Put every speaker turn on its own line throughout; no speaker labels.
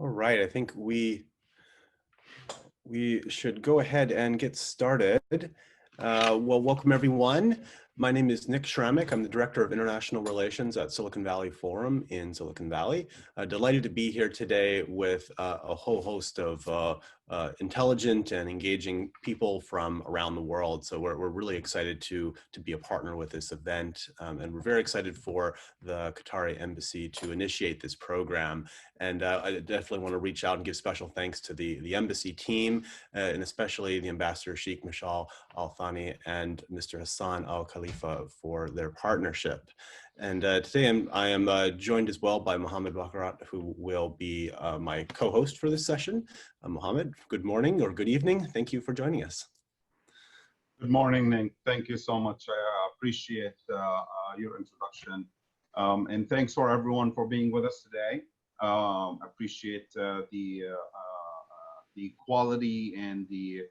All right, I think we should go ahead and get started. Well, welcome everyone. My name is Nick Schrammick. I'm the Director of International Relations at Silicon Valley Forum in Silicon Valley. Delighted to be here today with a whole host of intelligent and engaging people from around the world. So we're really excited to be a partner with this event. And we're very excited for the Qatari Embassy to initiate this program. And I definitely want to reach out and give special thanks to the embassy team, and especially the Ambassador Sheikh Mishal Al-Thani and Mr. Hassan Al-Khalifa for their partnership. And today I am joined as well by Mohammed, who will be my co-host for this session. Mohammed, good morning or good evening. Thank you for joining us.
Good morning, Nick. Thank you so much. I appreciate your introduction. And thanks for everyone for being with us today. Appreciate the quality and the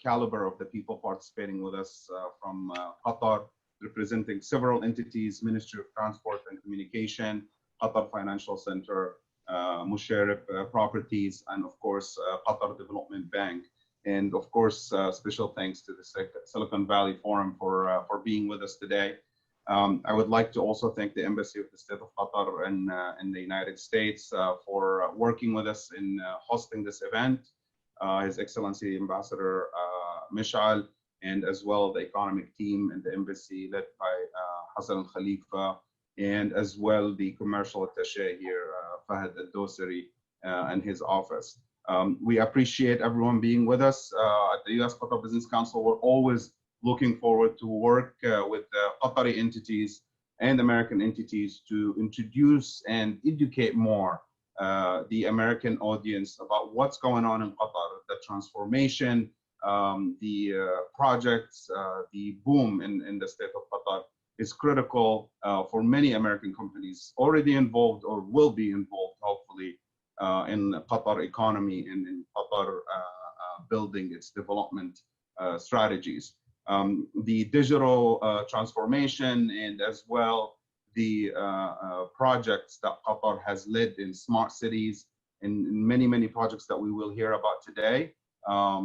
caliber of the people participating with us from Qatar, representing several entities: Ministry of Transport and Communication, Qatar Financial Center, Musharraf Properties, and of course Qatar Development Bank. And of course, special thanks to the Silicon Valley Forum for being with us today. I would like to also thank the Embassy of the State of Qatar in the United States for working with us in hosting this event. His Excellency Ambassador Mishal, and as well the economic team and the embassy led by Hassan Al-Khalifa, and as well the commercial attaché here, Fahad Al-Dosari, and his office. We appreciate everyone being with us. At the US-Qatar Business Council, we're always looking forward to work with Qatari entities and American entities to introduce and educate more the American audience about what's going on in Qatar, the transformation, the projects, the boom in the state of Qatar is critical for many American companies already involved or will be involved, hopefully, in the Qatar economy and in Qatar building its development strategies. The digital transformation and as well the projects that Qatar has led in smart cities and many projects that we will hear about today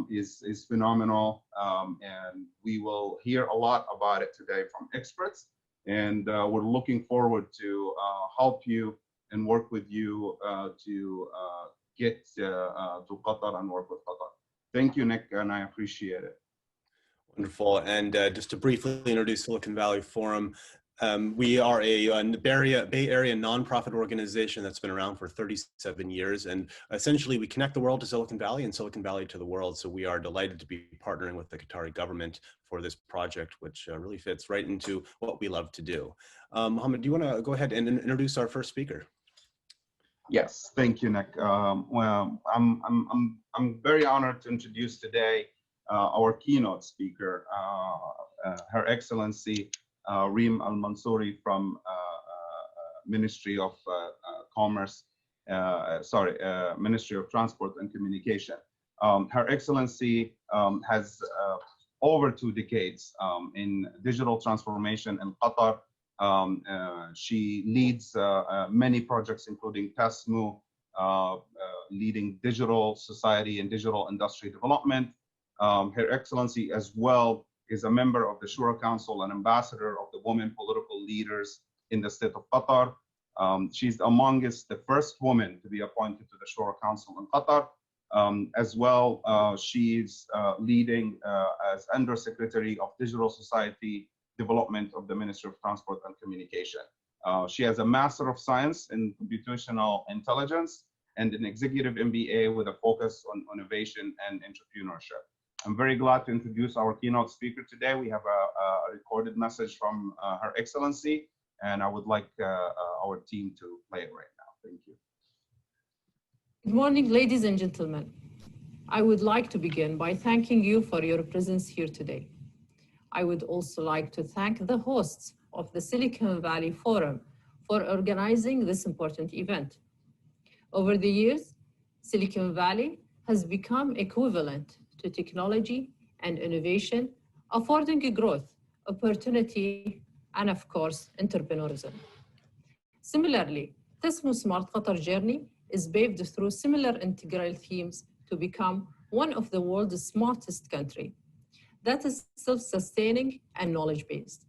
is phenomenal. And we will hear a lot about it today from experts. And we're looking forward to help you and work with you to get to Qatar and work with Qatar. Thank you, Nick, and I appreciate it.
Wonderful. And just to briefly introduce Silicon Valley Forum, we are a Bay Area nonprofit organization that's been around for 37 years. And essentially, we connect the world to Silicon Valley and Silicon Valley to the world. So we are delighted to be partnering with the Qatari government for this project, which really fits right into what we love to do. Mohammed, do you want to go ahead and introduce our first speaker?
Yes, thank you, Nick. Well, I'm very honored to introduce today our keynote speaker, Her Excellency Reem Al-Mansoori from Ministry of Commerce, Ministry of Transport and Communication. Her Excellency has over 2 decades in digital transformation in Qatar. She leads many projects, including TASMU, leading digital society and digital industry development. Her Excellency as well is a member of the Shura Council and ambassador of the women political leaders in the state of Qatar. She's amongst the first woman to be appointed to the Shura Council in Qatar. As well, she's leading as Undersecretary of Digital Society Development of the Ministry of Transport and Communication. She has a Master of Science in Computational Intelligence and an Executive MBA with a focus on innovation and entrepreneurship. I'm very glad to introduce our keynote speaker today. We have a recorded message from Her Excellency, and I would like our team to play it right now. Thank you.
Good morning, ladies and gentlemen. I would like to begin by thanking you for your presence here today. I would also like to thank the hosts of the Silicon Valley Forum for organizing this important event. Over the years, Silicon Valley has become equivalent to technology and innovation, affording growth, opportunity, and of course, entrepreneurship. Similarly, TASMU Smart Qatar journey is paved through similar integral themes to become one of the world's smartest country that is self-sustaining and knowledge-based.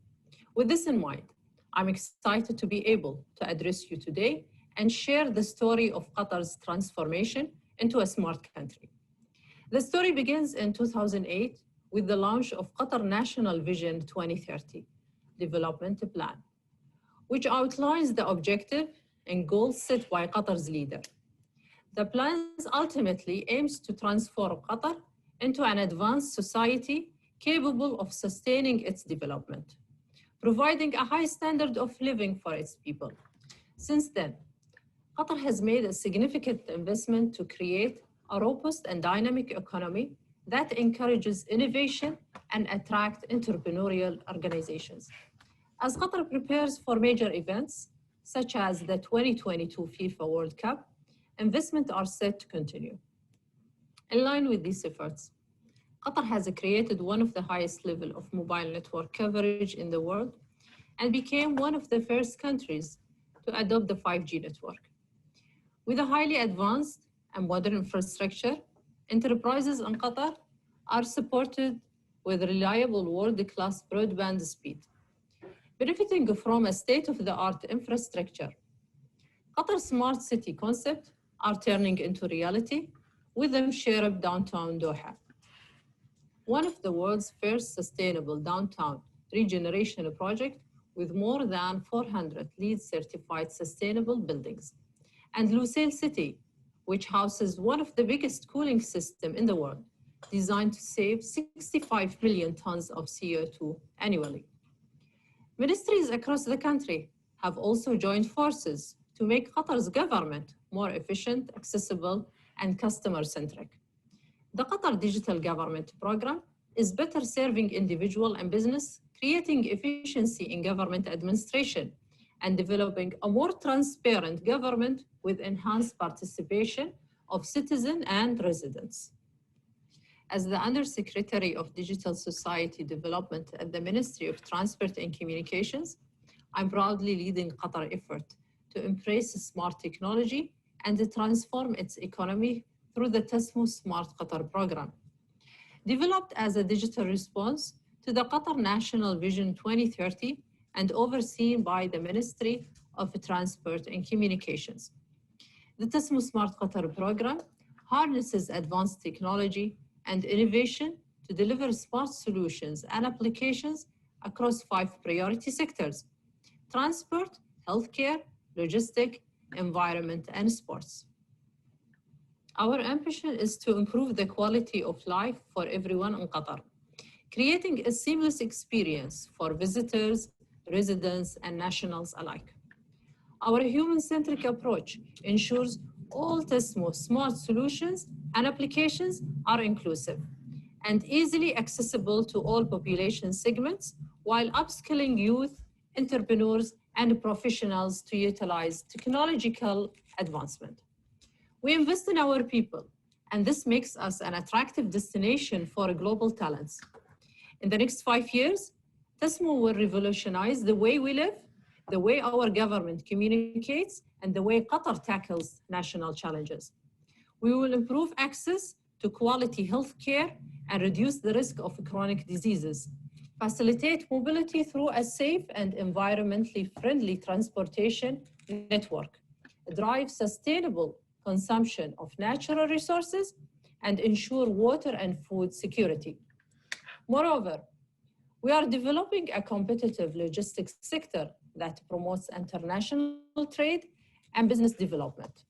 With this in mind, I'm excited to be able to address you today and share the story of Qatar's transformation into a smart country. The story begins in 2008 with the launch of Qatar National Vision 2030 Development Plan, which outlines the objective and goals set by Qatar's leader. The plan ultimately aims to transform Qatar into an advanced society capable of sustaining its development, providing a high standard of living for its people. Since then, Qatar has made a significant investment to create a robust and dynamic economy that encourages innovation and attract entrepreneurial organizations. As Qatar prepares for major events, such as the 2022 FIFA World Cup, investments are set to continue. In line with these efforts, Qatar has created one of the highest level of mobile network coverage in the world and became one of the first countries to adopt the 5G network. With a highly advanced and modern infrastructure, enterprises in Qatar are supported with reliable world-class broadband speed. Benefiting from a state-of-the-art infrastructure, Qatar's smart city concept are turning into reality with the shared downtown Doha, one of the world's first sustainable downtown regeneration project with more than 400 LEED certified sustainable buildings, and Lusail City, which houses one of the biggest cooling systems in the world, designed to save 65 million tons of CO2 annually. Ministries across the country have also joined forces to make Qatar's government more efficient, accessible, and customer-centric. The Qatar Digital Government Program is better serving individual and business, creating efficiency in government administration, and developing a more transparent government with enhanced participation of citizens and residents. As the Undersecretary of Digital Society Development at the Ministry of Transport and Communications, I'm proudly leading Qatar effort to embrace smart technology and to transform its economy through the TESMO Smart Qatar program. Developed as a digital response to the Qatar National Vision 2030 and overseen by the Ministry of Transport and Communications. The TESMO Smart Qatar program harnesses advanced technology and innovation to deliver smart solutions and applications across 5 priority sectors: transport, healthcare, logistics, environment, and sports. Our ambition is to improve the quality of life for everyone in Qatar, creating a seamless experience for visitors, residents, and nationals alike. Our human-centric approach ensures all TESMO smart solutions and applications are inclusive and easily accessible to all population segments, while upskilling youth, entrepreneurs, and professionals to utilize technological advancement. We invest in our people, and this makes us an attractive destination for global talents. In the next 5 years, TESMO will revolutionize the way we live, the way our government communicates, and the way Qatar tackles national challenges. We will improve access to quality healthcare and reduce the risk of chronic diseases, facilitate mobility through a safe and environmentally friendly transportation network, drive sustainable consumption of natural resources, and ensure water and food security. Moreover, we are developing a competitive logistics sector that promotes international trade and business development,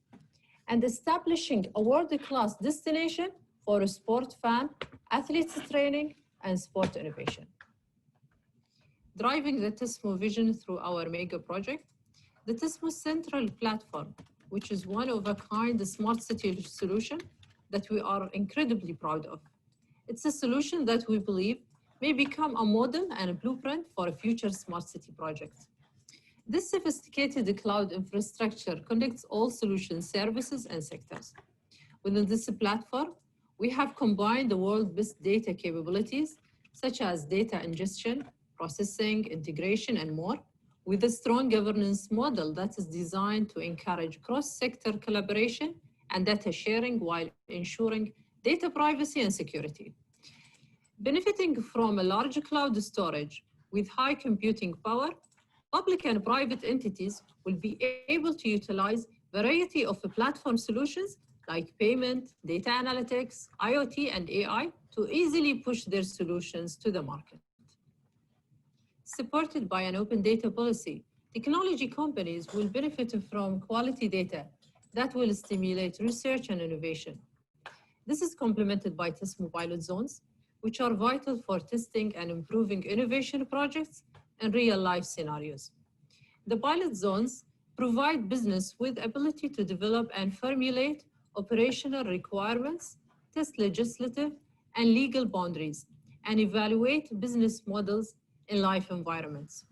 and establishing a world-class destination for sport fan, athletes training, and sport innovation. Driving the TESMO vision through our mega project, the TESMO Central Platform, which is one of a kind smart city solution that we are incredibly proud of. It's a solution that we believe may become a model and a blueprint for a future smart city project. This sophisticated cloud infrastructure connects all solution services and sectors. Within this platform, we have combined the world's best data capabilities, such as data ingestion, processing, integration, and more, with a strong governance model that is designed to encourage cross-sector collaboration and data sharing while ensuring data privacy and security. Benefiting from a large cloud storage with high computing power, public and private entities will be able to utilize a variety of platform solutions like payment, data analytics, IoT, and AI to easily push their solutions to the market. Supported by an open data policy, technology companies will benefit from quality data that will stimulate research and innovation. This is complemented by TESMO pilot zones, which are vital for testing and improving innovation projects and real-life scenarios. The pilot zones provide business with ability to develop and formulate operational requirements, test legislative and legal boundaries, and evaluate business models in live environments.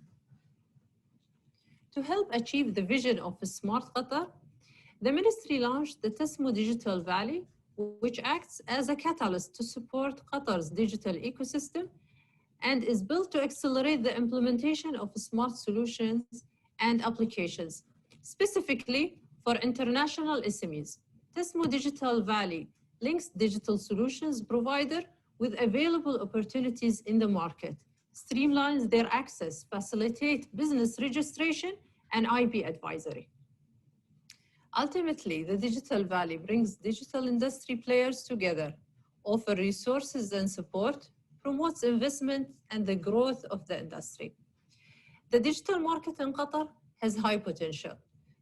To help achieve the vision of a smart Qatar, the ministry launched the TESMO Digital Valley, which acts as a catalyst to support Qatar's digital ecosystem and is built to accelerate the implementation of smart solutions and applications, specifically for international SMEs. TESMO Digital Valley links digital solutions provider with available opportunities in the market, streamlines their access, facilitate business registration, and IP advisory. Ultimately, the Digital Valley brings digital industry players together, offer resources and support, promotes investment and the growth of the industry. The digital market in Qatar has high potential.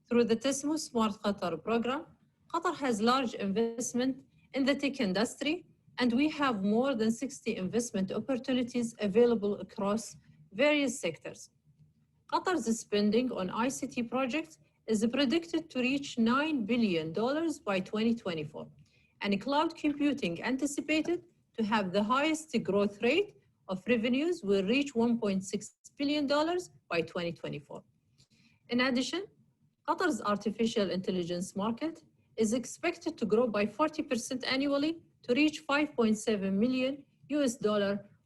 Through the TESMO Smart Qatar program, Qatar has large investment in the tech industry, and we have more than 60 investment opportunities available across various sectors. Qatar's spending on ICT projects is predicted to reach $9 billion by 2024, and cloud computing anticipated to have the highest growth rate of revenues will reach $1.6 billion by 2024. In addition, Qatar's artificial intelligence market is expected to grow by 40% annually to reach $5.7 million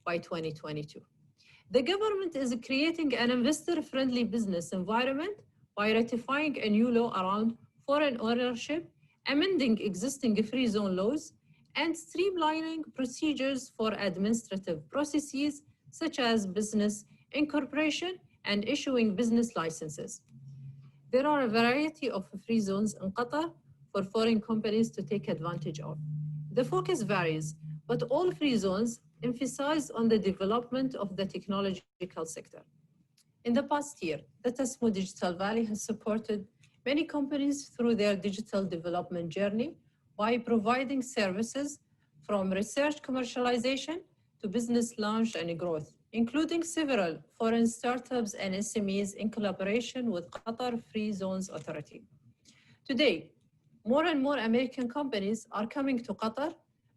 by 2022. The government is creating an investor-friendly business environment by ratifying a new law around foreign ownership, amending existing free zone laws, and streamlining procedures for administrative processes such as business incorporation and issuing business licenses. There are a variety of free zones in Qatar for foreign companies to take advantage of. The focus varies, but all free zones emphasize on the development of the technological sector. In the past year, the TESMO Digital Valley has supported many companies through their digital development journey by providing services from research commercialization to business launch and growth, including several foreign startups and SMEs in collaboration with Qatar Free Zones Authority. Today, more and more American companies are coming to Qatar,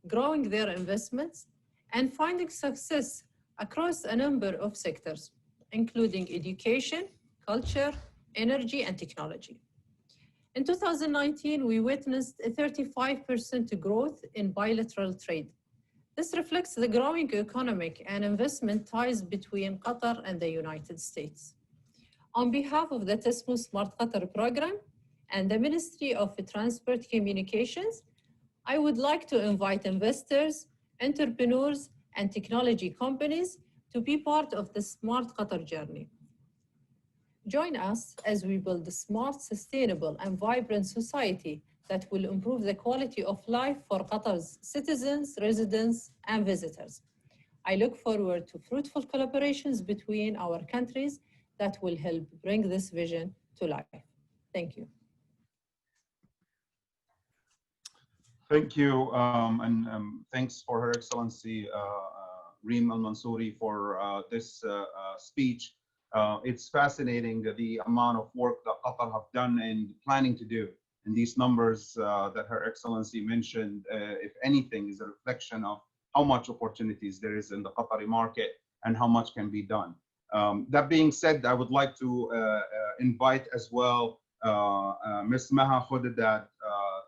growing their investments and finding success across a number of sectors, including education, culture, energy, and technology. In 2019, we witnessed a 35% growth in bilateral trade. This reflects the growing economic and investment ties between Qatar and the United States. On behalf of the TESMO Smart Qatar program and the Ministry of Transport Communications, I would like to invite investors, entrepreneurs, and technology companies to be part of the Smart Qatar journey. Join us as we build a smart, sustainable, and vibrant society that will improve the quality of life for Qatar's citizens, residents, and visitors. I look forward to fruitful collaborations between our countries that will help bring this vision to life. Thank you.
Thank you, and thanks for Her Excellency Reem Al-Mansoori for this speech. It's fascinating the amount of work that Qatar have done and planning to do. And these numbers that Her Excellency mentioned, if anything, is a reflection of how much opportunities there is in the Qatari market and how much can be done. That being said, I would like to invite as well Ms. Maha Khodadat,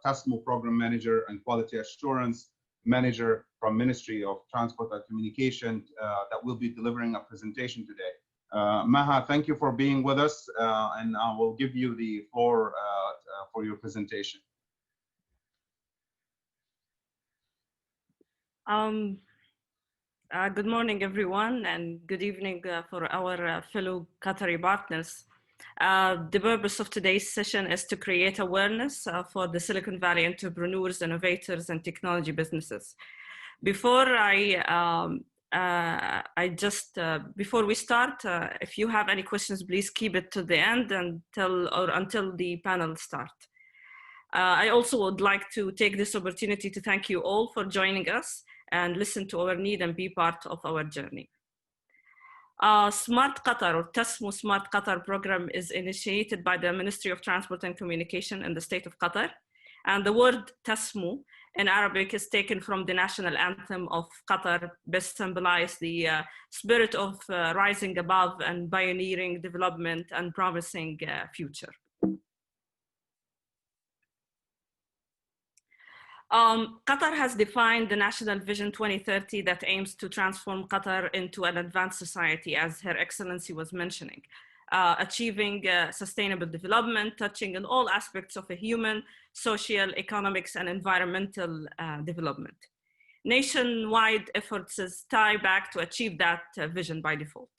TESMO Program Manager and Quality Assurance Manager from Ministry of Transport and Communication that will be delivering a presentation today. Maha, thank you for being with us, and I will give you the floor for your presentation.
Good morning, everyone, and good evening for our fellow Qatari partners. The purpose of today's session is to create awareness for the Silicon Valley entrepreneurs, innovators, and technology businesses. Before before we start, if you have any questions, please keep it to the end until the panel starts. I also would like to take this opportunity to thank you all for joining us and listen to our need and be part of our journey. Smart Qatar, or TASMO Smart Qatar program, is initiated by the Ministry of Transport and Communication in the State of Qatar. And the word TASMO in Arabic is taken from the national anthem of Qatar, best symbolize the spirit of rising above and pioneering development and promising future. Qatar has defined the National Vision 2030 that aims to transform Qatar into an advanced society, as Her Excellency was mentioning, achieving sustainable development, touching on all aspects of a human, social, economics, and environmental development. Nationwide efforts tie back to achieve that vision by default.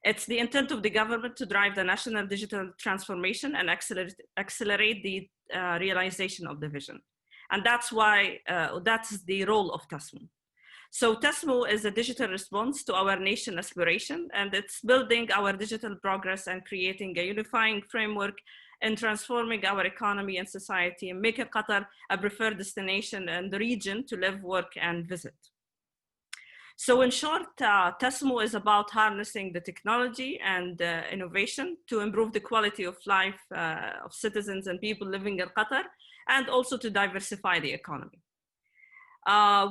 It's the intent of the government to drive the national digital transformation and accelerate the realization of the vision. And that's why, that's the role of TASMO. So TASMO is a digital response to our nation aspiration, and it's building our digital progress and creating a unifying framework in transforming our economy and society and making Qatar a preferred destination in the region to live, work, and visit. So in short, TASMO is about harnessing the technology and innovation to improve the quality of life of citizens and people living in Qatar, and also to diversify the economy.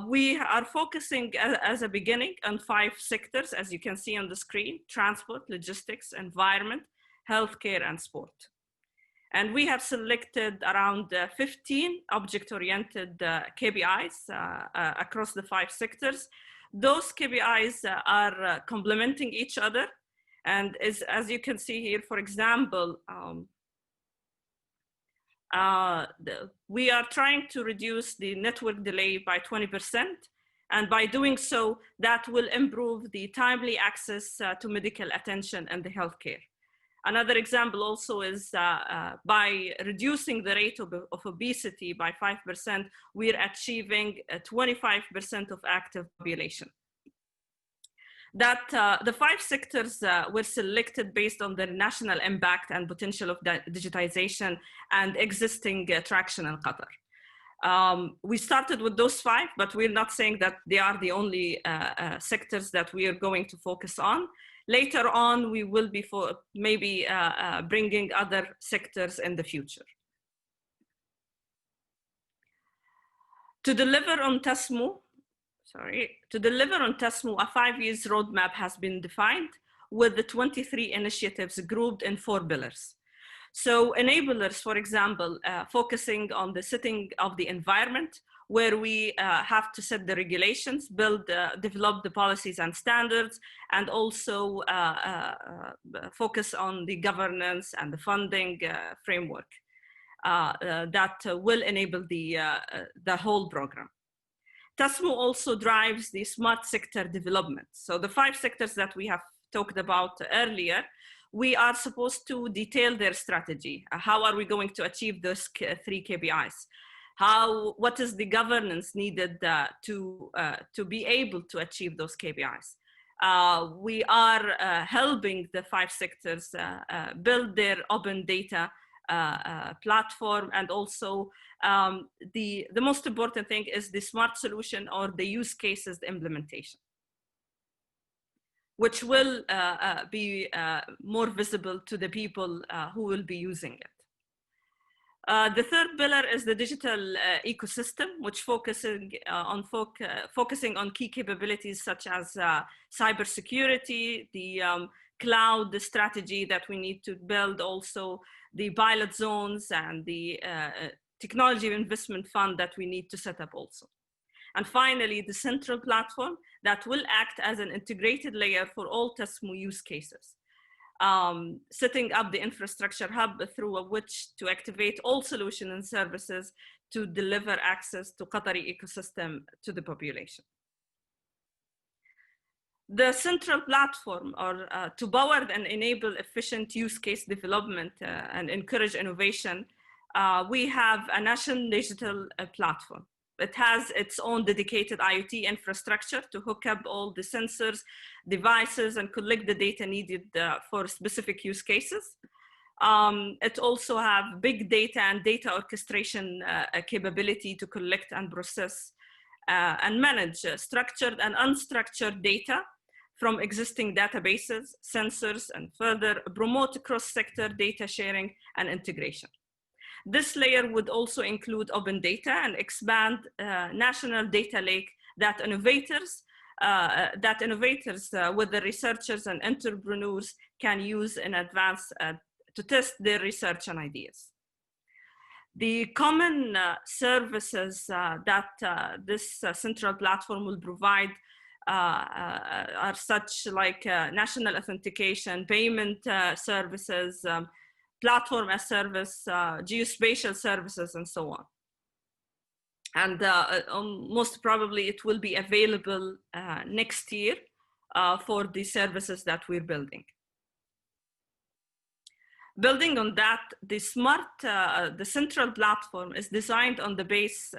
We are focusing as a beginning on 5 sectors, as you can see on the screen: transport, logistics, environment, healthcare, and sport. And we have selected around 15 object-oriented KPIs across the 5 sectors. Those KPIs are complementing each other. And as you can see here, for example, we are trying to reduce the network delay by 20%. And by doing so, that will improve the timely access to medical attention and the healthcare. Another example also is by reducing the rate of obesity by 5%, we're achieving 25% of active population. That the 5 sectors were selected based on their national impact and potential of digitization and existing traction in Qatar. We started with those 5, but we're not saying that they are the only sectors that we are going to focus on. Later on, we will be maybe bringing other sectors in the future. To deliver on TASMO, a 5-year roadmap has been defined with the 23 initiatives grouped in 4 pillars. So enablers, for example, focusing on the setting of the environment, where we have to set the regulations, develop the policies and standards, and also focus on the governance and the funding framework that will enable the whole program. TASMO also drives the smart sector development. So the 5 sectors that we have talked about earlier, we are supposed to detail their strategy. How are we going to achieve those 3 KPIs? What is the governance needed to be able to achieve those KPIs? We are helping the 5 sectors build their open data platform, and also the most important thing is the smart solution or the use cases implementation, which will be more visible to the people who will be using it. The 3rd pillar is the digital ecosystem, which focusing on key capabilities such as cybersecurity, the cloud strategy that we need to build, also the pilot zones and the technology investment fund that we need to set up also. And finally, the central platform that will act as an integrated layer for all TASMO use cases. setting up the infrastructure hub through which to activate all solutions and services to deliver access to Qatari ecosystem to the population. The central platform, or to power and enable efficient use case development and encourage innovation, we have a national digital platform. It has its own dedicated IoT infrastructure to hook up all the sensors, devices, and collect the data needed for specific use cases. It also has big data and data orchestration capability to collect and process and manage structured and unstructured data from existing databases, sensors, and further promote cross-sector data sharing and integration. This layer would also include open data and expand national data lake that innovators with the researchers and entrepreneurs can use in advance to test their research and ideas. The common services that this central platform will provide are such like national authentication, payment services, platform as service, geospatial services, and so on. And most probably it will be available next year for the services that we're building. Building on that, the central platform is designed on the base,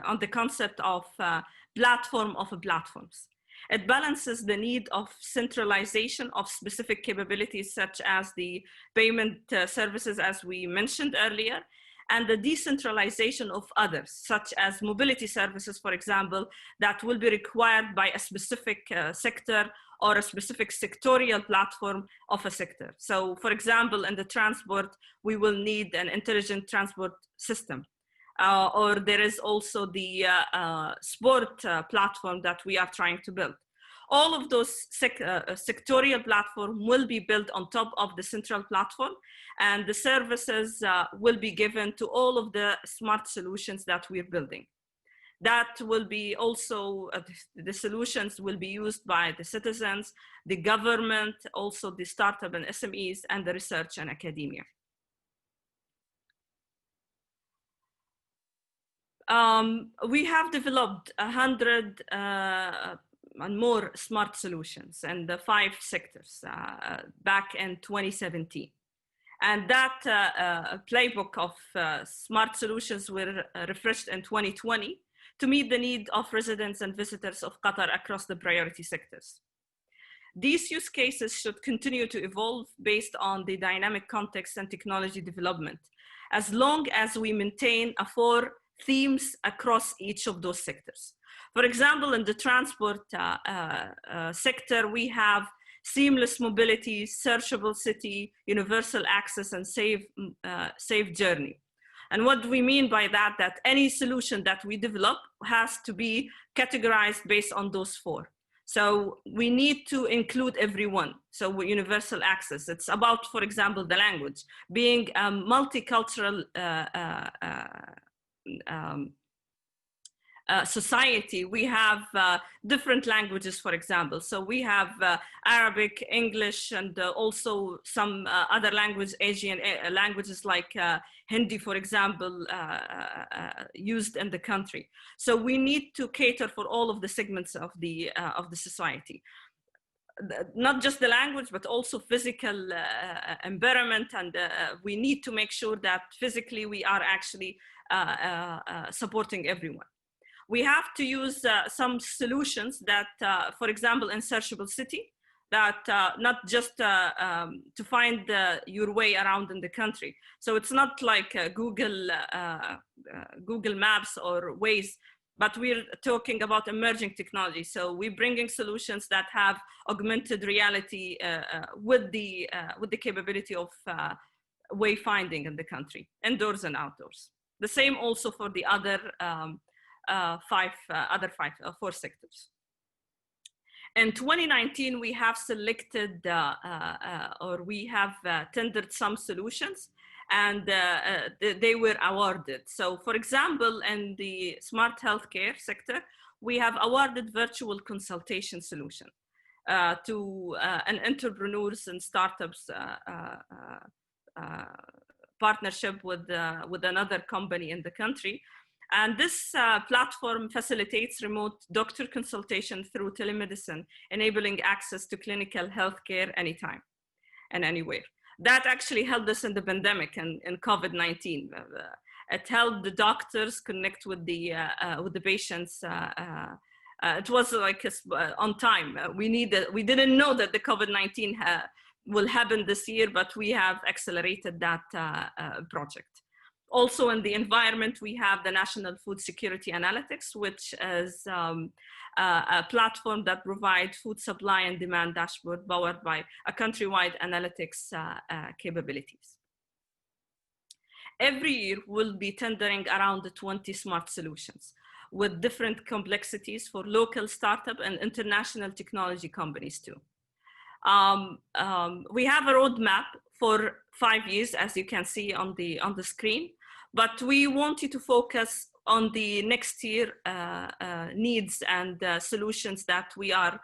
on the concept of platform of platforms. It balances the need of centralization of specific capabilities, such as the payment services, as we mentioned earlier, and the decentralization of others, such as mobility services, for example, that will be required by a specific sector or a specific sectorial platform of a sector. So, for example, in the transport, we will need an intelligent transport system. Or there is also the sport platform that we are trying to build. All of those sectorial platforms will be built on top of the central platform, and the services will be given to all of the smart solutions that we're building. That will be also, the solutions will be used by the citizens, the government, also the startup and SMEs, and the research and academia. We have developed 100 and more smart solutions in the 5 sectors back in 2017. And that playbook of smart solutions were refreshed in 2020 to meet the need of residents and visitors of Qatar across the priority sectors. These use cases should continue to evolve based on the dynamic context and technology development, as long as we maintain 4 themes across each of those sectors. For example, in the transport sector, we have seamless mobility, searchable city, universal access, and safe journey. And what we mean by that, that any solution that we develop has to be categorized based on those 4. So we need to include everyone. So universal access, it's about, for example, the language. Being a multicultural society, we have different languages, for example. So we have Arabic, English, and also some other Asian languages like Hindi, for example, used in the country. So we need to cater for all of the segments of the society. Not just the language, but also physical environment. And we need to make sure that physically we are actually supporting everyone. We have to use some solutions that, for example, in searchable city, that not just to find your way around in the country. So it's not like Google Maps or Waze, but we're talking about emerging technology. So we're bringing solutions that have augmented reality with the capability of wayfinding in the country, indoors and outdoors. The same also for the other 4 sectors. In 2019, we have selected or we have tendered some solutions, and they were awarded. So for example, in the smart healthcare sector, we have awarded virtual consultation solution. to an entrepreneurs and startups partnership with another company in the country. And this platform facilitates remote doctor consultation through telemedicine, enabling access to clinical healthcare anytime and anywhere. That actually helped us in the pandemic and in COVID-19. It helped the doctors connect with the patients. It was like on time. We didn't know that the COVID-19 will happen this year, but we have accelerated that project. Also in the environment, we have the National Food Security Analytics, which is a platform that provides food supply and demand dashboard powered by a countrywide analytics capabilities. Every year, we'll be tendering around 20 smart solutions with different complexities for local startup and international technology companies too. We have a roadmap for 5 years, as you can see on the screen, but we want you to focus on the next year needs and solutions that we are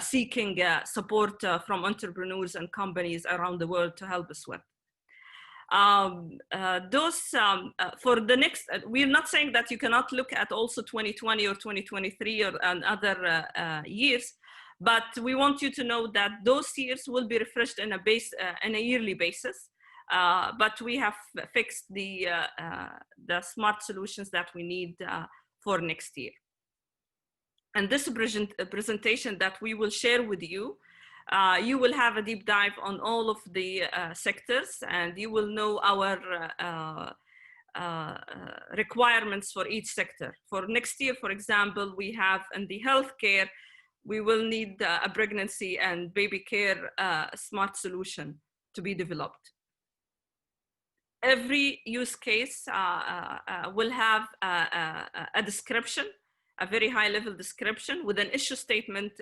seeking support from entrepreneurs and companies around the world to help us with. For the next, we're not saying that you cannot look at also 2020 or 2023 or other years, but we want you to know that those years will be refreshed in a yearly basis. But we have fixed the smart solutions that we need for next year. And this presentation that we will share with you, you will have a deep dive on all of the sectors, and you will know our requirements for each sector. For next year, for example, we have in the healthcare, we will need a pregnancy and baby care smart solution to be developed. Every use case will have a description, a very high level description with an issue statement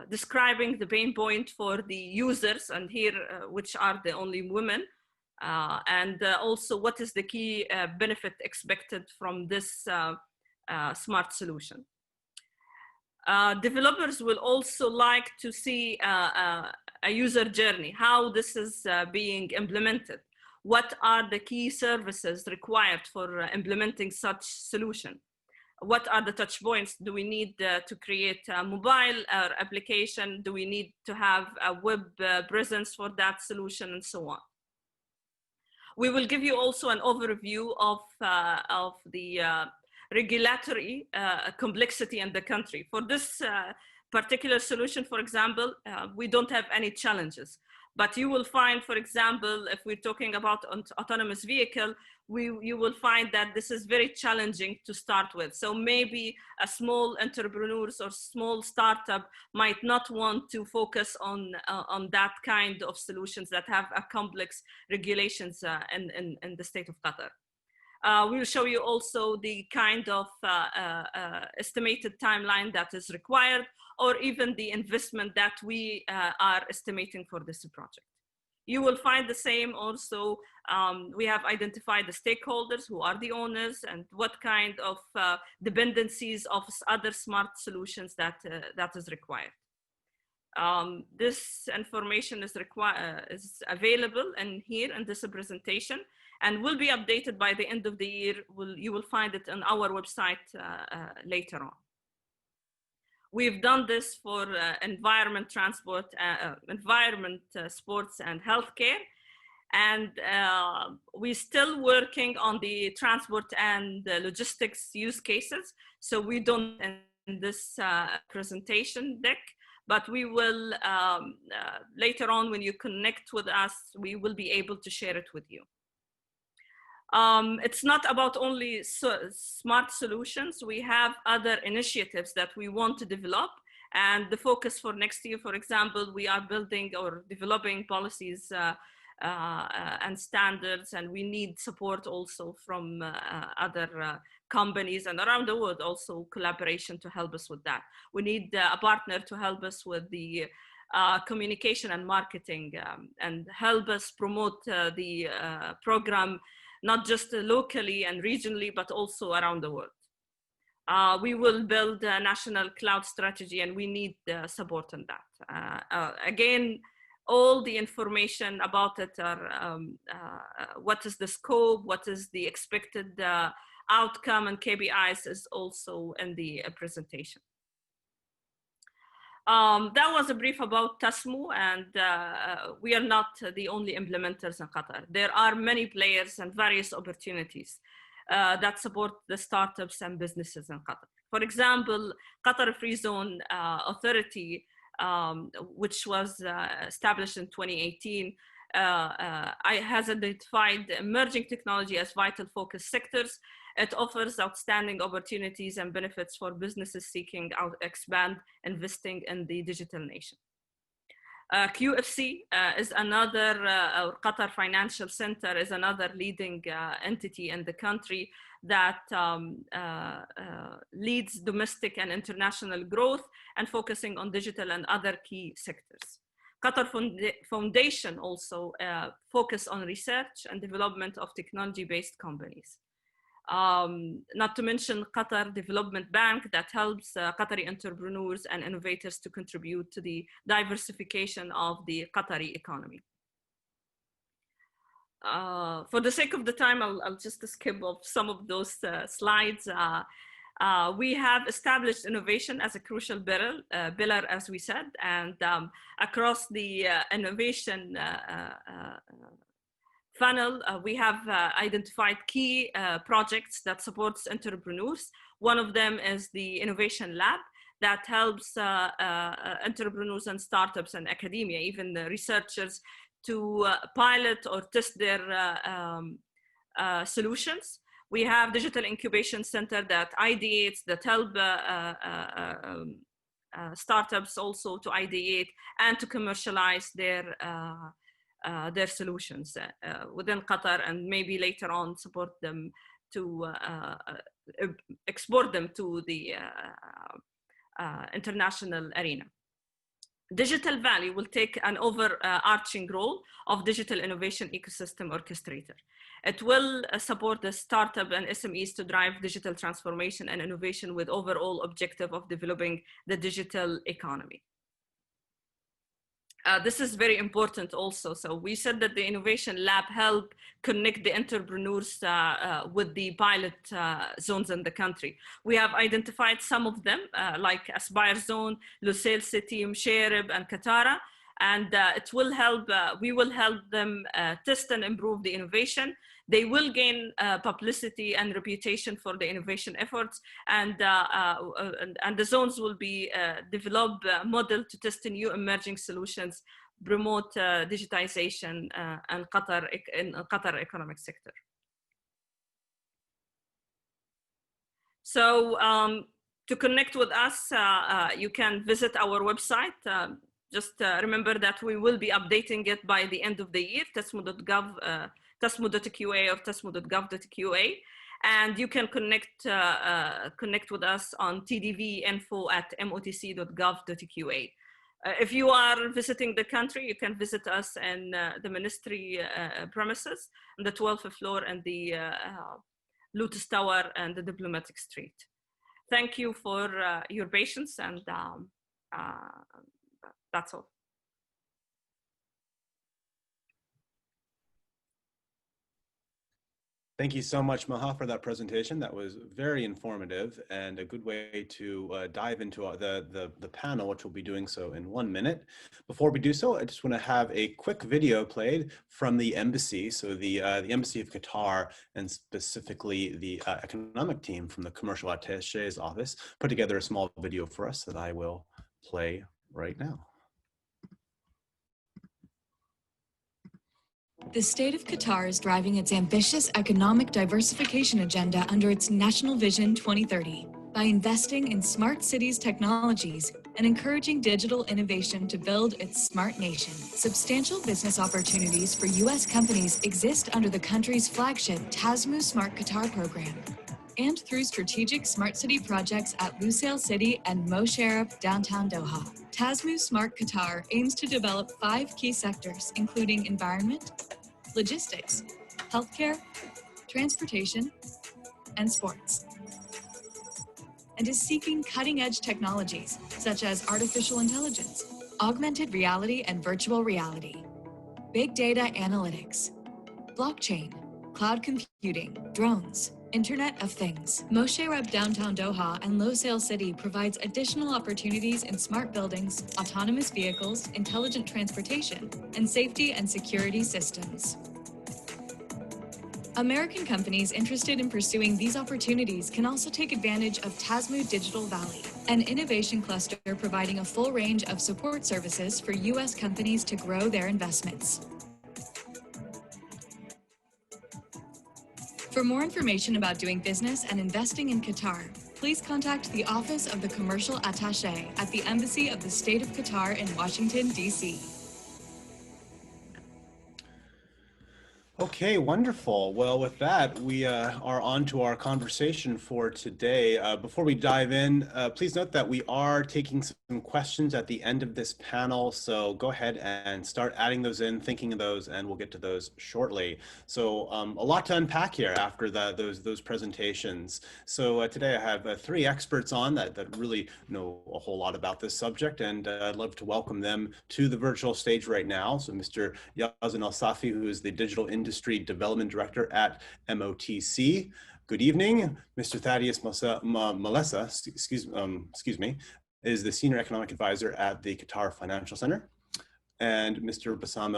describing the pain point for the users, and here, which are the only women, and also what is the key benefit expected from this smart solution. Developers will also like to see a user journey, how this is being implemented. What are the key services required for implementing such solution? What are the touch points? Do we need to create a mobile application? Do we need to have a web presence for that solution, and so on? We will give you also an overview of the regulatory complexity in the country. For this particular solution, for example, we don't have any challenges. But you will find, for example, if we're talking about autonomous vehicle, you will find that this is very challenging to start with. So maybe a small entrepreneurs or small startup might not want to focus on that kind of solutions that have a complex regulations in the state of Qatar. We will show you also the kind of estimated timeline that is required, or even the investment that we are estimating for this project. You will find the same also. We have identified the stakeholders, who are the owners, and what kind of dependencies of other smart solutions that is required. This information is available in here in this presentation, and will be updated by the end of the year. You will find it on our website later on. We've done this for environment, transport, sports, and healthcare. And we're still working on the transport and logistics use cases. So we don't in this presentation deck, but we will later on, when you connect with us, we will be able to share it with you. It's not about only smart solutions. We have other initiatives that we want to develop, and the focus for next year, for example, we are building or developing policies and standards, and we need support also from other companies and around the world, also collaboration to help us with that. We need a partner to help us with the communication and marketing and help us promote the program, not just locally and regionally, but also around the world. We will build a national cloud strategy, and we need support on that. Again, all the information about it are what is the scope, what is the expected outcome, and KPIs is also in the presentation. That was a brief about TASMU, and we are not the only implementers in Qatar. There are many players and various opportunities that support the startups and businesses in Qatar. For example, Qatar Free Zone Authority, which was established in 2018, has identified emerging technology as vital focus sectors. It offers outstanding opportunities and benefits for businesses seeking to expand investing in the digital nation. QFC is another, Qatar Financial Center is another leading entity in the country that leads domestic and international growth and focusing on digital and other key sectors. Qatar Foundation also focus on research and development of technology-based companies. Not to mention Qatar Development Bank that helps Qatari entrepreneurs and innovators to contribute to the diversification of the Qatari economy. For the sake of the time, I'll just skip off some of those slides. We have established innovation as a crucial pillar, as we said, and across the innovation funnel, we have identified key projects that supports entrepreneurs. One of them is the Innovation Lab that helps entrepreneurs and startups and academia, even the researchers, to pilot or test their solutions. We have Digital Incubation Center that ideates, that help startups also to ideate and to commercialize their solutions within Qatar, and maybe later on support them to export them to the international arena. Digital Valley will take an overarching role of digital innovation ecosystem orchestrator. It will support the startup and SMEs to drive digital transformation and innovation with overall objective of developing the digital economy. This is very important also. So we said that the Innovation Lab help connect the entrepreneurs with the pilot zones in the country. We have identified some of them like Aspire Zone, Lusail City, Msheireb, and Katara. And it will help, we will help them test and improve the innovation. They will gain publicity and reputation for the innovation efforts, and the zones will be developed model to test new emerging solutions, promote digitization and Qatar economic sector. So to connect with us, you can visit our website. Just remember that we will be updating it by the end of the year, tasmu.gov, tasmu.qa or tasmu.gov.qa. And you can connect with us on tdvinfo@motc.gov.qa. If you are visiting the country, you can visit us in the ministry premises on the 12th floor and the Lotus Tower and the Diplomatic Street. Thank you for your patience, and that's all.
Thank you so much, Maha, for that presentation. That was very informative and a good way to dive into the panel, which we'll be doing so in 1 minute. Before we do so, I just want to have a quick video played from the embassy. So the Embassy of Qatar, and specifically the economic team from the Commercial Attaché's office, put together a small video for us that I will play right now.
The State of Qatar is driving its ambitious economic diversification agenda under its National Vision 2030 by investing in smart cities technologies and encouraging digital innovation to build its smart nation. Substantial business opportunities for U.S. companies exist under the country's flagship TASMU Smart Qatar program, and through strategic smart city projects at Lusail City and Msheireb, downtown Doha. TASMU Smart Qatar aims to develop 5 key sectors, including environment, logistics, healthcare, transportation, and sports. and is seeking cutting-edge technologies such as artificial intelligence, augmented reality and virtual reality, big data analytics, blockchain, cloud computing, drones, Internet of Things. Moshe Reb Downtown Doha and Losail City provides additional opportunities in smart buildings, autonomous vehicles, intelligent transportation, and safety and security systems. American companies interested in pursuing these opportunities can also take advantage of TASMU Digital Valley, an innovation cluster providing a full range of support services for U.S. companies to grow their investments. For more information about doing business and investing in Qatar, please contact the Office of the Commercial Attaché at the Embassy of the State of Qatar in Washington, D.C.
Okay, wonderful. Well, with that, we are on to our conversation for today. Before we dive in, please note that we are taking some questions at the end of this panel. So go ahead and start adding those in, thinking of those, and we'll get to those shortly. So a lot to unpack here after those presentations. So today I have three experts on that really know a whole lot about this subject, and I'd love to welcome them to the virtual stage right now. So Mr. Yazan Al-Safi, who is the Digital Industry Development Director at MOTC. Good evening. Mr. Thaddeus Malessa, excuse me, is the Senior Economic Advisor at the Qatar Financial Center. And Mr. Bassam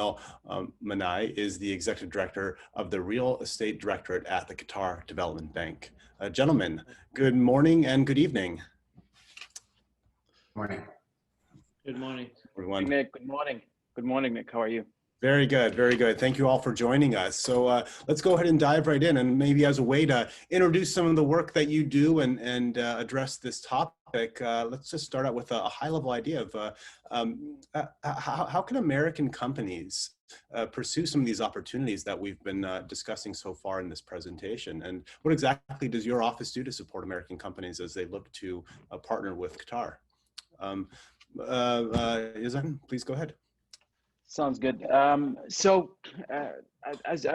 Mannai is the Executive Director of the Real Estate Directorate at the Qatar Development Bank. Gentlemen, good morning and good evening.
Morning.
Good morning.
Everyone.
Nick, good morning. Good morning, Nick. How are you?
Very good, very good. Thank you all for joining us. So let's go ahead and dive right in, and maybe as a way to introduce some of the work that you do and address this topic, let's just start out with a high-level idea of how can American companies pursue some of these opportunities that we've been discussing so far in this presentation, and what exactly does your office do to support American companies as they look to partner with Qatar? Yazan, please go ahead.
Sounds good. So as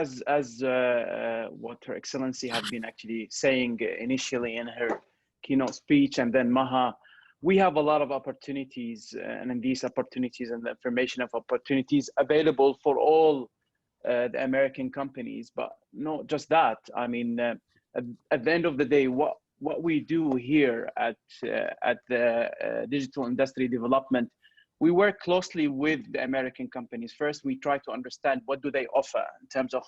what Her Excellency have been actually saying initially in her keynote speech, and then Maha, we have a lot of opportunities, and in these opportunities and the information of opportunities available for all the American companies, but not just that. I mean, at the end of the day, what we do here at the Digital Industry Development, we work closely with the American companies. First, we try to understand what do they offer in terms of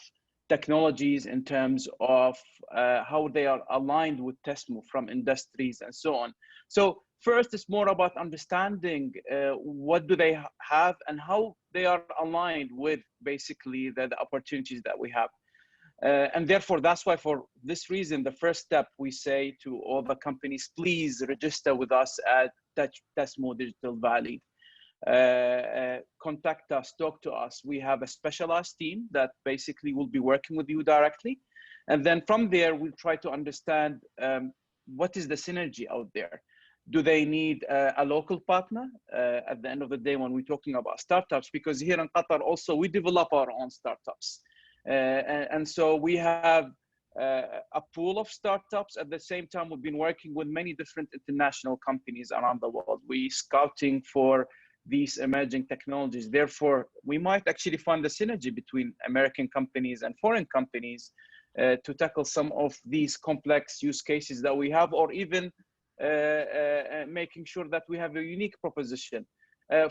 technologies, in terms of how they are aligned with TASMU from industries and so on. So first, it's more about understanding what do they have and how they are aligned with basically the opportunities that we have. And therefore, that's why for this reason, the first step we say to all the companies, please register with us at TASMU Digital Valley. Contact us, talk to us. We have a specialized team that basically will be working with you directly. And then from there, we'll try to understand what is the synergy out there. Do they need a local partner at the end of the day when we're talking about startups? Because here in Qatar also, we develop our own startups. And so we have a pool of startups. At the same time, we've been working with many different international companies around the world. We're scouting for these emerging technologies. Therefore, we might actually find the synergy between American companies and foreign companies to tackle some of these complex use cases that we have, or even making sure that we have a unique proposition.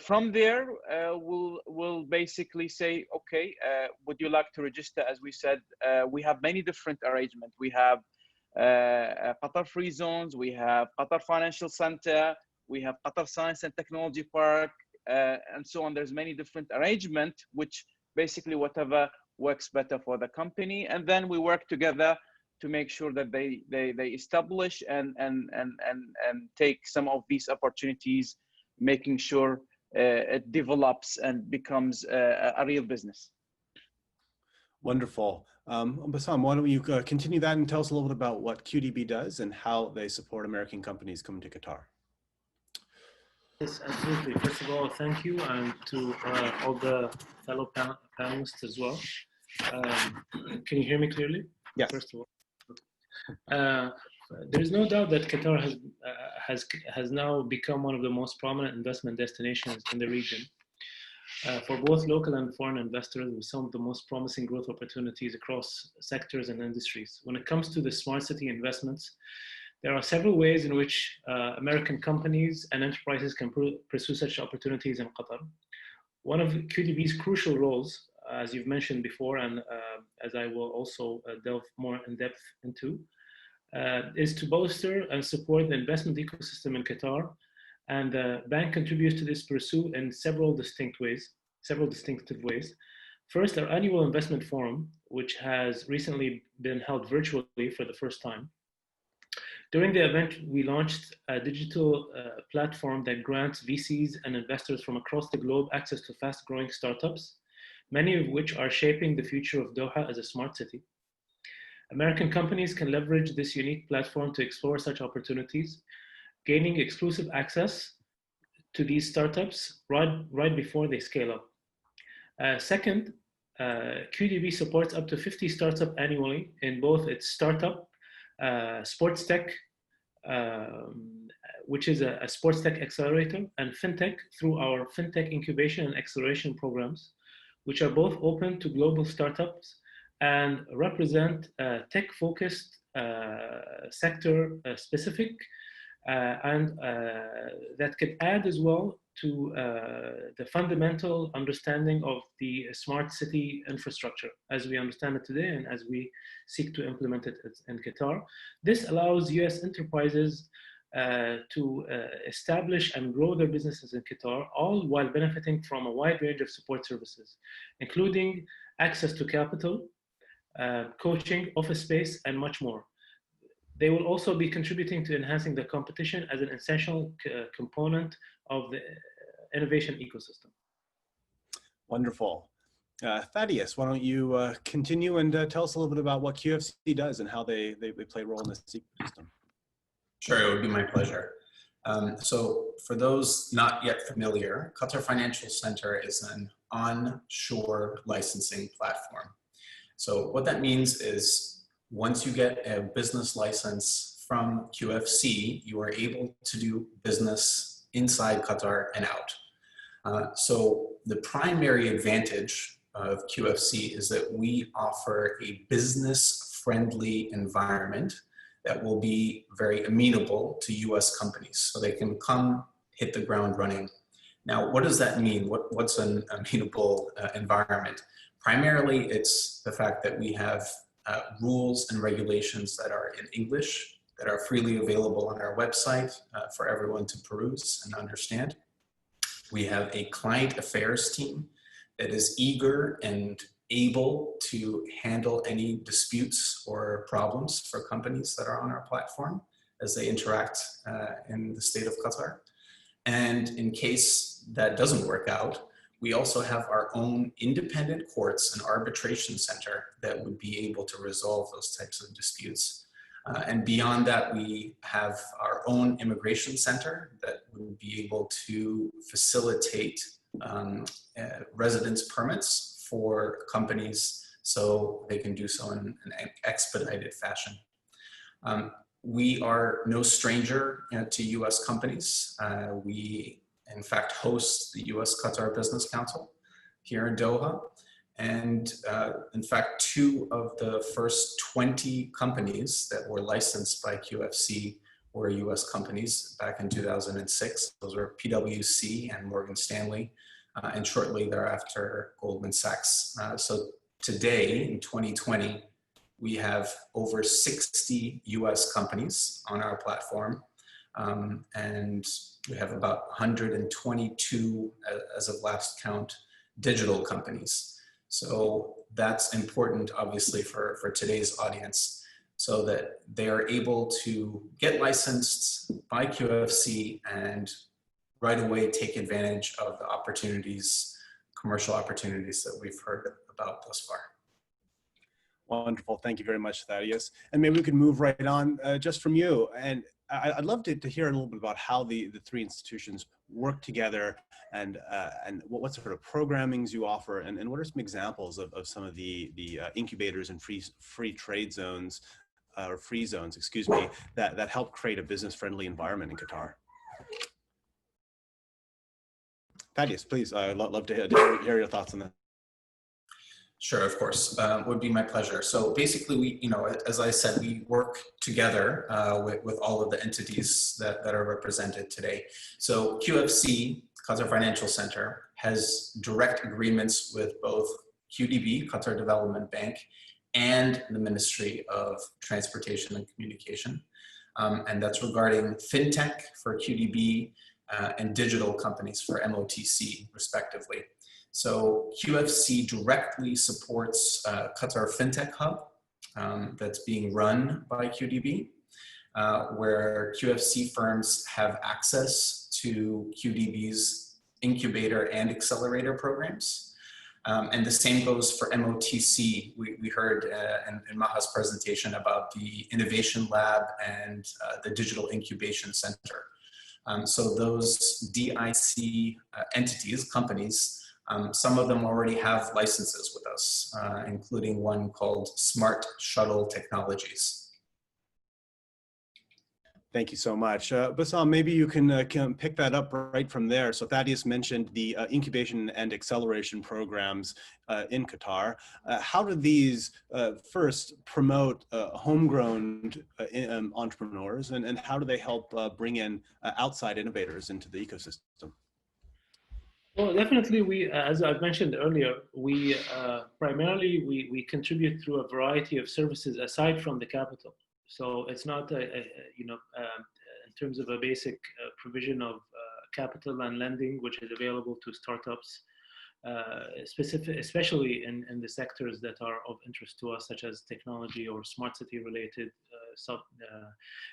From there, we'll basically say, okay, would you like to register? As we said, we have many different arrangements. We have Qatar Free Zones, we have Qatar Financial Center, we have Qatar Science and Technology Park, and so on. There's many different arrangements, which basically whatever works better for the company. And then we work together to make sure that they establish and take some of these opportunities, making sure it develops and becomes a real business.
Wonderful. Bassam, why don't you continue that and tell us a little bit about what QDB does and how they support American companies coming to Qatar?
Yes, absolutely. First of all, thank you, and to all the fellow panelists as well. Can you hear me clearly?
Yes.
First of all, there is no doubt that Qatar
has now become one of the most prominent investment destinations in the region for both local and foreign investors, with some of the most promising growth opportunities across sectors and industries. When it comes to the smart city investments, there are several ways in which American companies and enterprises can pursue such opportunities in Qatar. One of QDB's crucial roles, as you've mentioned before, and as I will also delve more in depth into, is to bolster and support the investment ecosystem in Qatar. And the bank contributes to this pursuit in several distinctive ways. First, our annual investment forum, which has recently been held virtually for the first time. During the event, we launched a digital platform that grants VCs and investors from across the globe access to fast-growing startups, many of which are shaping the future of Doha as a smart city. American companies can leverage this unique platform to explore such opportunities, gaining exclusive access to these startups right before they scale up. Second, QDB supports up to 50 startups annually in both its startup, sports tech, which is a sports tech accelerator, and fintech through our fintech incubation and acceleration programs, which are both open to global startups and represent tech-focused, sector-specific, and that could add as well to the fundamental understanding of the smart city infrastructure as we understand it today and as we seek to implement it in Qatar. This allows US enterprises to establish and grow their businesses in Qatar, all while benefiting from a wide range of support services, including access to capital, coaching, office space, and much more. They will also be contributing to enhancing the competition as an essential component of the innovation ecosystem.
Wonderful. Thaddeus, why don't you continue and tell us a little bit about what QFC does and how they play a role in this ecosystem?
Sure, it would be my pleasure. So for those not yet familiar, Qatar Financial Center is an onshore licensing platform. So what that means is once you get a business license from QFC, you are able to do business inside Qatar and out. So the primary advantage of QFC is that we offer a business-friendly environment that will be very amenable to US companies. So they can come hit the ground running. Now, what does that mean? What's an amenable environment? Primarily, it's the fact that we have rules and regulations that are in English, that are freely available on our website for everyone to peruse and understand. We have a client affairs team that is eager and able to handle any disputes or problems for companies that are on our platform as they interact in the state of Qatar. And in case that doesn't work out, we also have our own independent courts and arbitration center that would be able to resolve those types of disputes. And beyond that, we have our own immigration center that would be able to facilitate residence permits for companies so they can do so in an expedited fashion. We are no stranger to US companies. We in fact host the US-Qatar Business Council here in Doha. And in fact, 2 of the first 20 companies that were licensed by QFC were US companies back in 2006. Those were PwC and Morgan Stanley, and shortly thereafter, Goldman Sachs. So today, in 2020, we have over 60 US companies on our platform. And we have about 122, as of last count, digital companies. So that's important, obviously, for today's audience, so that they are able to get licensed by QFC and right away take advantage of the opportunities, commercial opportunities that we've heard about thus far.
Wonderful. Thank you very much, Thaddeus. And maybe we can move right on just from you. And I'd love to hear a little bit about how the 3 institutions work together and what sort of programmings you offer and what are some examples of some of the incubators and free trade zones or free zones, excuse me, that help create a business-friendly environment in Qatar? Thaddeus, please, I'd love to hear your thoughts on that.
Sure, of course, would be my pleasure. So basically, we, as I said, we work together with all of the entities that are represented today. So QFC, Qatar Financial Center, has direct agreements with both QDB, Qatar Development Bank, and the Ministry of Transportation and Communication. And that's regarding fintech for QDB and digital companies for MOTC, respectively. So QFC directly supports Qatar FinTech Hub that's being run by QDB, where QFC firms have access to QDB's incubator and accelerator programs. And the same goes for MOTC. We heard in Maha's presentation about the Innovation Lab and the Digital Incubation Center. So those DIC entities, companies, some of them already have licenses with us, including one called Smart Shuttle Technologies.
Thank you so much. Bassam, maybe you can pick that up right from there. So Thaddeus mentioned the incubation and acceleration programs in Qatar. How do these first promote homegrown entrepreneurs, and how do they help bring in outside innovators into the ecosystem?
Well, definitely, we, as I've mentioned earlier, we primarily we contribute through a variety of services aside from the capital. So it's not in terms of a basic provision of capital and lending, which is available to startups, especially in the sectors that are of interest to us, such as technology or smart city related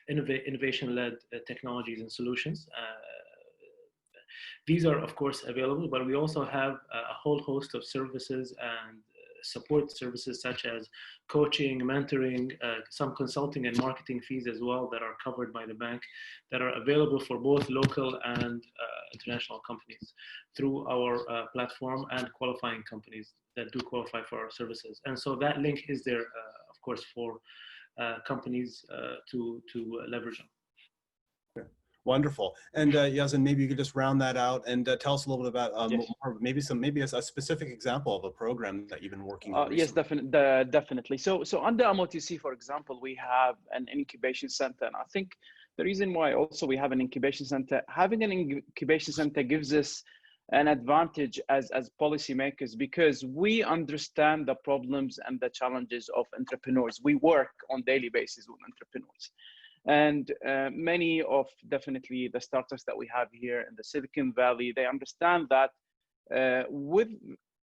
innovation-led technologies and solutions. These are, of course, available, but we also have a whole host of services and support services such as coaching, mentoring, some consulting and marketing fees as well that are covered by the bank, that are available for both local and international companies through our platform, and qualifying companies that do qualify for our services. And so that link is there, of course, for companies to leverage on.
Wonderful. And Yazin, maybe you could just round that out and tell us a little bit about
Yes.
maybe a specific example of a program that you've been working on.
Yes, definitely. So under MOTC, for example, we have an incubation center. And I think the reason why also we have an incubation center, having an incubation center gives us an advantage as policymakers, because we understand the problems and the challenges of entrepreneurs. We work on a daily basis with entrepreneurs. And many of definitely the startups that we have here in the Silicon Valley, they understand that with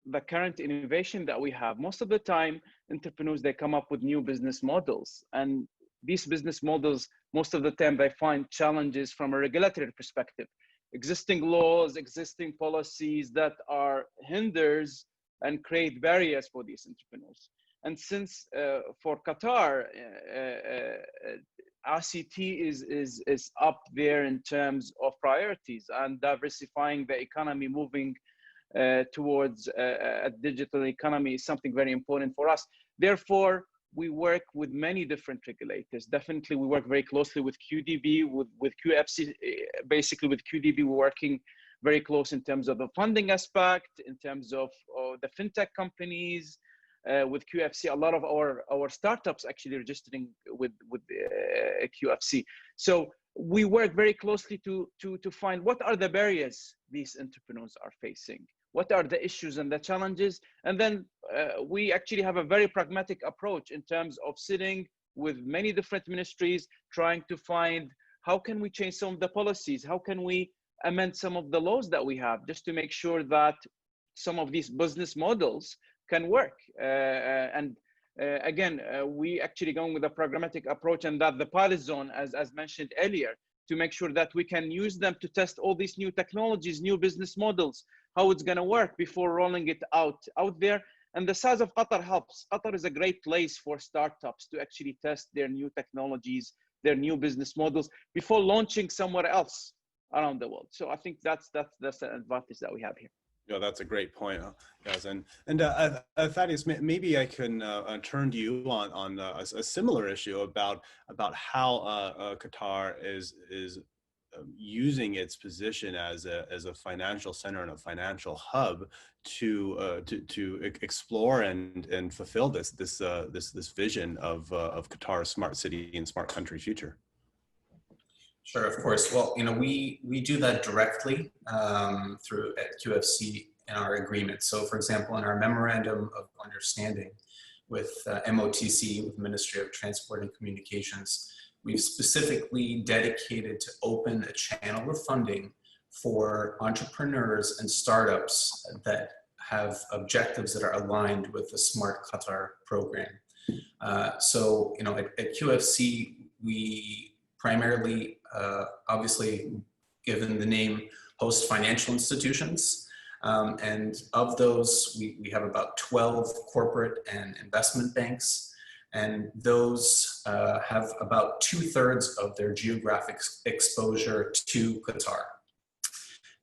the current innovation that we have, most of the time, entrepreneurs, they come up with new business models. And these business models, most of the time, they find challenges from a regulatory perspective. Existing laws, existing policies that are hinders and create barriers for these entrepreneurs. And since for Qatar, ICT is up there in terms of priorities, and diversifying the economy, moving towards a digital economy is something very important for us. Therefore, we work with many different regulators. Definitely, we work very closely with QDB, with QFC. Basically, with QDB, we're working very close in terms of the funding aspect, in terms of the fintech companies. With QFC, a lot of our startups actually registering with QFC. So we work very closely to find what are the barriers these entrepreneurs are facing, what are the issues and the challenges, and then we actually have a very pragmatic approach in terms of sitting with many different ministries, trying to find how can we change some of the policies, how can we amend some of the laws that we have, just to make sure that some of these business models can work. Again, we actually going with a pragmatic approach, and that the pilot zone, as mentioned earlier, to make sure that we can use them to test all these new technologies, new business models, how it's going to work before rolling it out there. And the size of Qatar helps. Qatar is a great place for startups to actually test their new technologies, their new business models before launching somewhere else around the world. So I think that's an advantage that we have here.
Yeah, that's a great point, guys. And Thaddeus, maybe I can turn to you on a similar issue about how Qatar is using its position as a financial center and a financial hub to explore and fulfill this vision of Qatar's smart city and smart country future.
Sure, of course. Well, we do that directly through at QFC in our agreement. So, for example, in our memorandum of understanding with MOTC, with Ministry of Transport and Communications, we've specifically dedicated to open a channel of funding for entrepreneurs and startups that have objectives that are aligned with the Smart Qatar program. So, at QFC, we primarily, obviously, given the name, host financial institutions. And of those, we have about 12 corporate and investment banks. And those have about 2/3 of their geographic exposure to Qatar.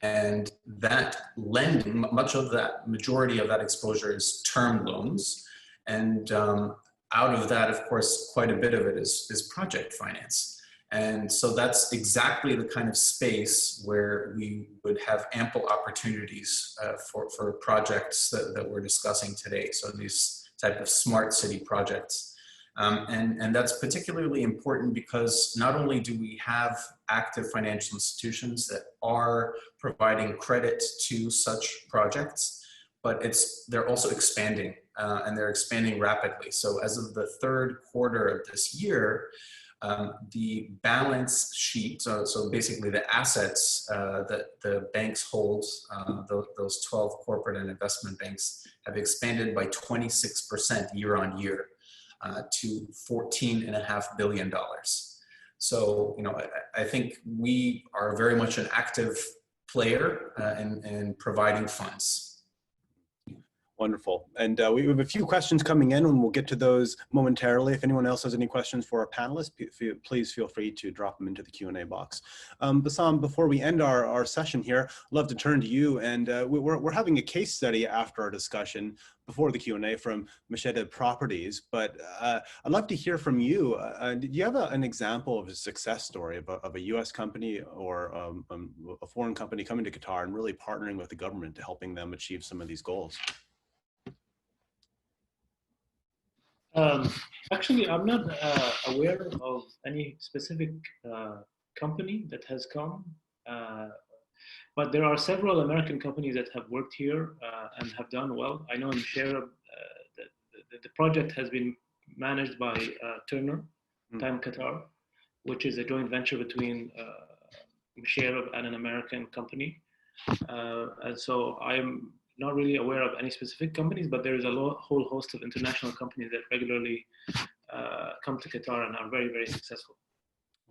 And that lending, majority of that exposure is term loans. And out of that, of course, quite a bit of it is project finance. And so that's exactly the kind of space where we would have ample opportunities for projects that we're discussing today. So these type of smart city projects. And that's particularly important because not only do we have active financial institutions that are providing credit to such projects, but they're also expanding and they're expanding rapidly. So as of the third quarter of this year, the balance sheet, so basically the assets that the banks hold, those 12 corporate and investment banks have expanded by 26% year on year to $14.5 billion. So, I think we are very much an active player in providing funds.
Wonderful. And we have a few questions coming in, and we'll get to those momentarily. If anyone else has any questions for our panelists, please feel free to drop them into the Q&A box. Bassam, before we end our session here, I'd love to turn to you. And we're having a case study after our discussion before the Q&A from Machete Properties. But I'd love to hear from you. Do you have an example of a success story of a US company or a foreign company coming to Qatar and really partnering with the government to helping them achieve some of these goals?
Actually, I'm not aware of any specific company that has come, but there are several American companies that have worked here and have done well. I know in Musharraf, the project has been managed by Turner, Time Qatar, which is a joint venture between Musharraf and an American company. And so I'm not really aware of any specific companies, but there is a whole host of international companies that regularly come to Qatar and are very, very successful.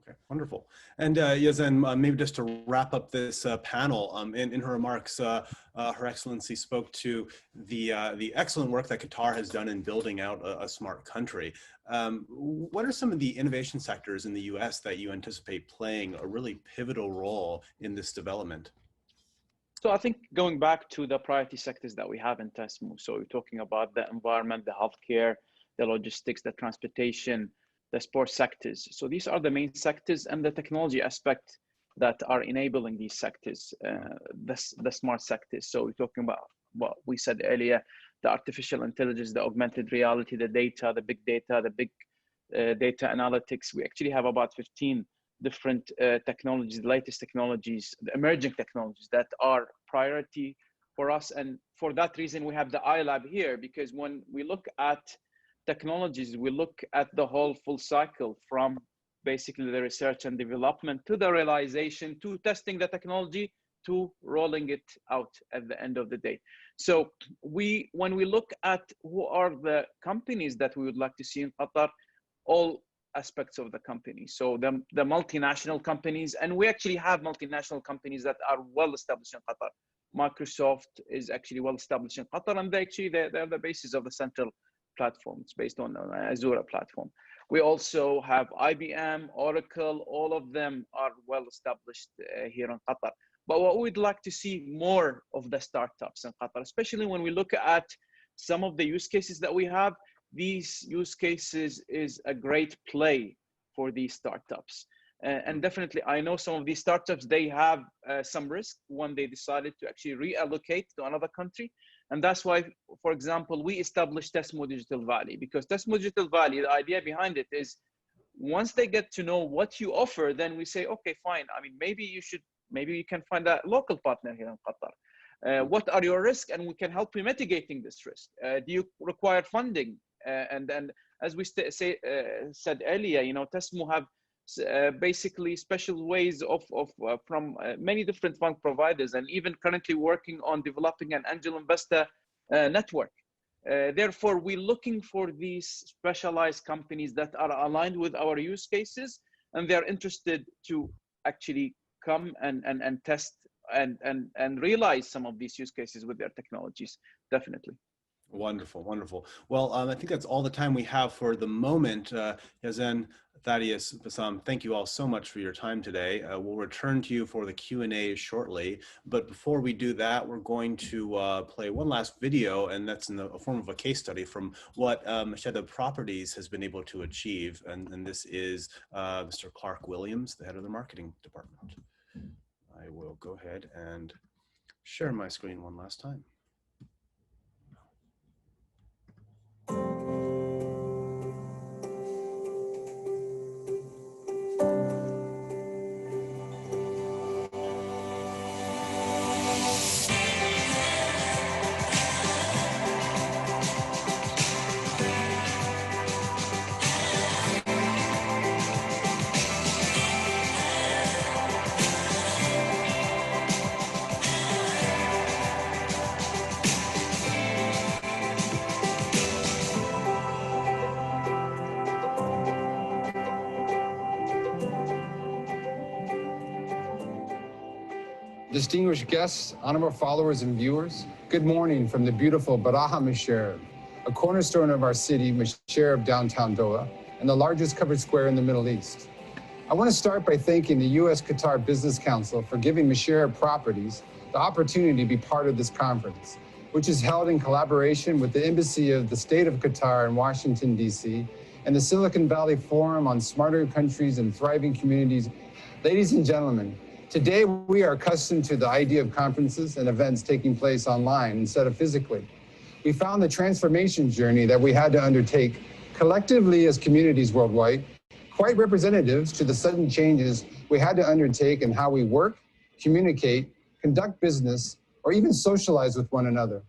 Okay, wonderful. And Yazan, maybe just to wrap up this panel, in her remarks, Her Excellency spoke to the excellent work that Qatar has done in building out a smart country. What are some of the innovation sectors in the US that you anticipate playing a really pivotal role in this development?
So I think going back to the priority sectors that we have in TESMO, so we're talking about the environment, the healthcare, the logistics, the transportation, the sports sectors. So these are the main sectors, and the technology aspect that are enabling these sectors, the smart sectors. So we're talking about what we said earlier, the artificial intelligence, the augmented reality, the data, the big data, the big data analytics. We actually have about 15 different technologies, the latest technologies, the emerging technologies that are priority for us. And for that reason, we have the iLab here, because when we look at technologies, we look at the whole full cycle from basically the research and development to the realization, to testing the technology, to rolling it out at the end of the day. So when we look at who are the companies that we would like to see in Qatar, all aspects of the company. So the multinational companies, and we actually have multinational companies that are well established in Qatar. Microsoft is actually well established in Qatar, and they're the basis of the central platform. It's based on Azure platform. We also have IBM, Oracle, all of them are well established here in Qatar. But what we'd like to see more of the startups in Qatar, especially when we look at some of the use cases that we have. These use cases is a great play for these startups. And definitely, I know some of these startups, they have some risk when they decided to actually reallocate to another country. And that's why, for example, we established Tesmo Digital Valley, because Tesmo Digital Valley, the idea behind it is once they get to know what you offer, then we say, okay, fine. I mean, maybe you can find a local partner here in Qatar. What are your risks? And we can help you mitigating this risk. Do you require funding? And as we said earlier, Tesmo have basically special ways from many different fund providers, and even currently working on developing an angel investor network. Therefore, we're looking for these specialized companies that are aligned with our use cases, and they're interested to actually come and test and realize some of these use cases with their technologies, definitely.
Wonderful, wonderful. Well, I think that's all the time we have for the moment. Yazan, Thaddeus, Bassam, thank you all so much for your time today. We'll return to you for the Q&A shortly. But before we do that, we're going to play one last video, and that's in the form of a case study from what Mashhad Properties has been able to achieve. And this is Mr. Clark Williams, the head of the marketing department. I will go ahead and share my screen one last time.
Distinguished guests, honorable followers and viewers, good morning from the beautiful Baraha Masharib, a cornerstone of our city, Masharib downtown Doha, and the largest covered square in the Middle East. I want to start by thanking the US-Qatar Business Council for giving Masharib Properties the opportunity to be part of this conference, which is held in collaboration with the Embassy of the State of Qatar in Washington, D.C., and the Silicon Valley Forum on Smarter Countries and Thriving Communities. Ladies and gentlemen, today, we are accustomed to the idea of conferences and events taking place online instead of physically. We found the transformation journey that we had to undertake collectively as communities worldwide quite representative to the sudden changes we had to undertake in how we work, communicate, conduct business, or even socialize with one another.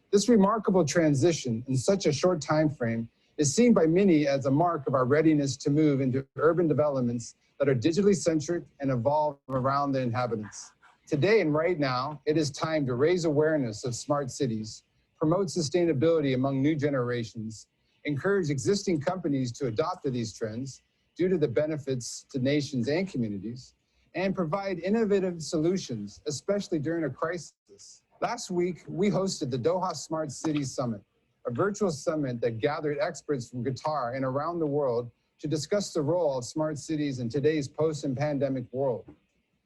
This remarkable transition in such a short time frame is seen by many as a mark of our readiness to move into urban developments that are digitally centric and evolve around the inhabitants. Today and right now, it is time to raise awareness of smart cities, promote sustainability among new generations, encourage existing companies to adopt to these trends due to the benefits to nations and communities, and provide innovative solutions, especially during a crisis. Last week, we hosted the Doha Smart Cities Summit, a virtual summit that gathered experts from Qatar and around the world to discuss the role of smart cities in today's post-pandemic world.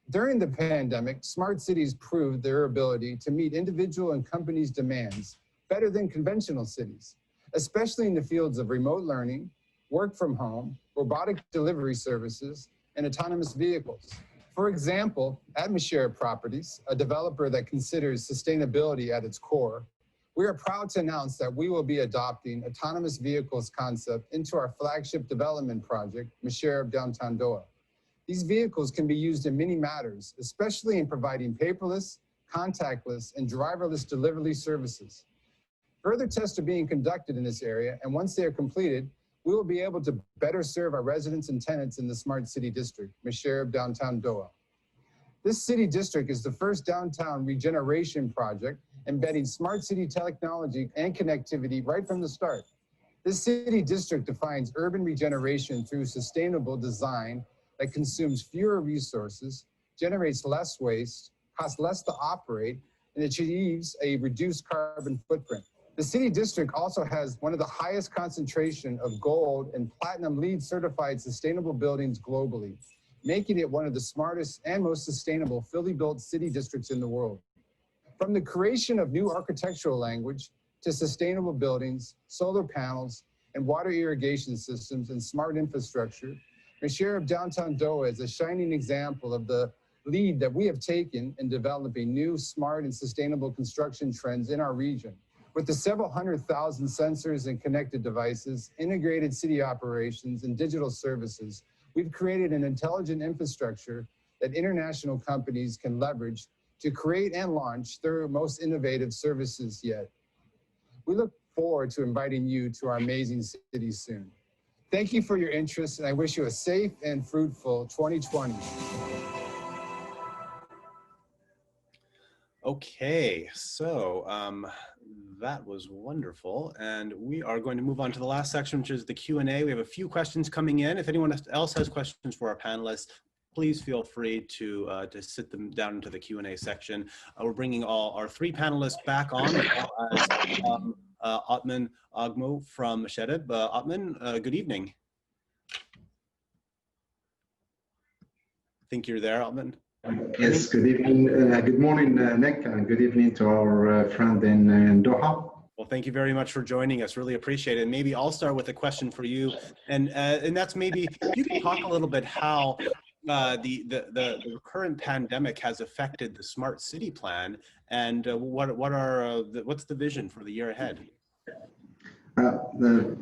During the pandemic, smart cities proved their ability to meet individual and companies' demands better than conventional cities, especially in the fields of remote learning, work from home, robotic delivery services, and autonomous vehicles. For example, at Masharib Properties, a developer that considers sustainability at its core, we are proud to announce that we will be adopting autonomous vehicles concept into our flagship development project, Masharib Downtown Doha. These vehicles can be used in many matters, especially in providing paperless, contactless, and driverless delivery services. Further tests are being conducted in this area, and once they are completed, we will be able to better serve our residents and tenants in the Smart City District, Masharib Downtown Doha. This city district is the first downtown regeneration project embedding smart city technology and connectivity right from the start. This city district defines urban regeneration through sustainable design that consumes fewer resources, generates less waste, costs less to operate, and achieves a reduced carbon footprint. The city district also has one of the highest concentration of gold and platinum LEED certified sustainable buildings globally, making it one of the smartest and most sustainable fully built city districts in the world. From the creation of new architectural language to sustainable buildings, solar panels, and water irrigation systems and smart infrastructure, Masharif of downtown Doha is a shining example of the lead that we have taken in developing new, smart, and sustainable construction trends in our region. With the several 100,000 sensors and connected devices, integrated city operations, and digital services, we've created an intelligent infrastructure that international companies can leverage to create and launch their most innovative services yet. We look forward to inviting you to our amazing city soon. Thank you for your interest, and I wish you a safe and fruitful 2020.
Okay, so that was wonderful, and we are going to move on to the last section, which is the Q&A. We have a few questions coming in. If anyone else has questions for our panelists, please feel free to sit them down into the Q&A section. We're bringing all our three panelists back on, as well as Othman Agmo from Shedeb. Othman, good evening. I think you're there, Othman.
Yes, good evening. Good morning, Nick, and good evening to our friend in Doha.
Well, thank you very much for joining us. Really appreciate it. And maybe I'll start with a question for you, and that's maybe if you can talk a little bit how the current pandemic has affected the Smart City Plan, and what's the vision for the year ahead?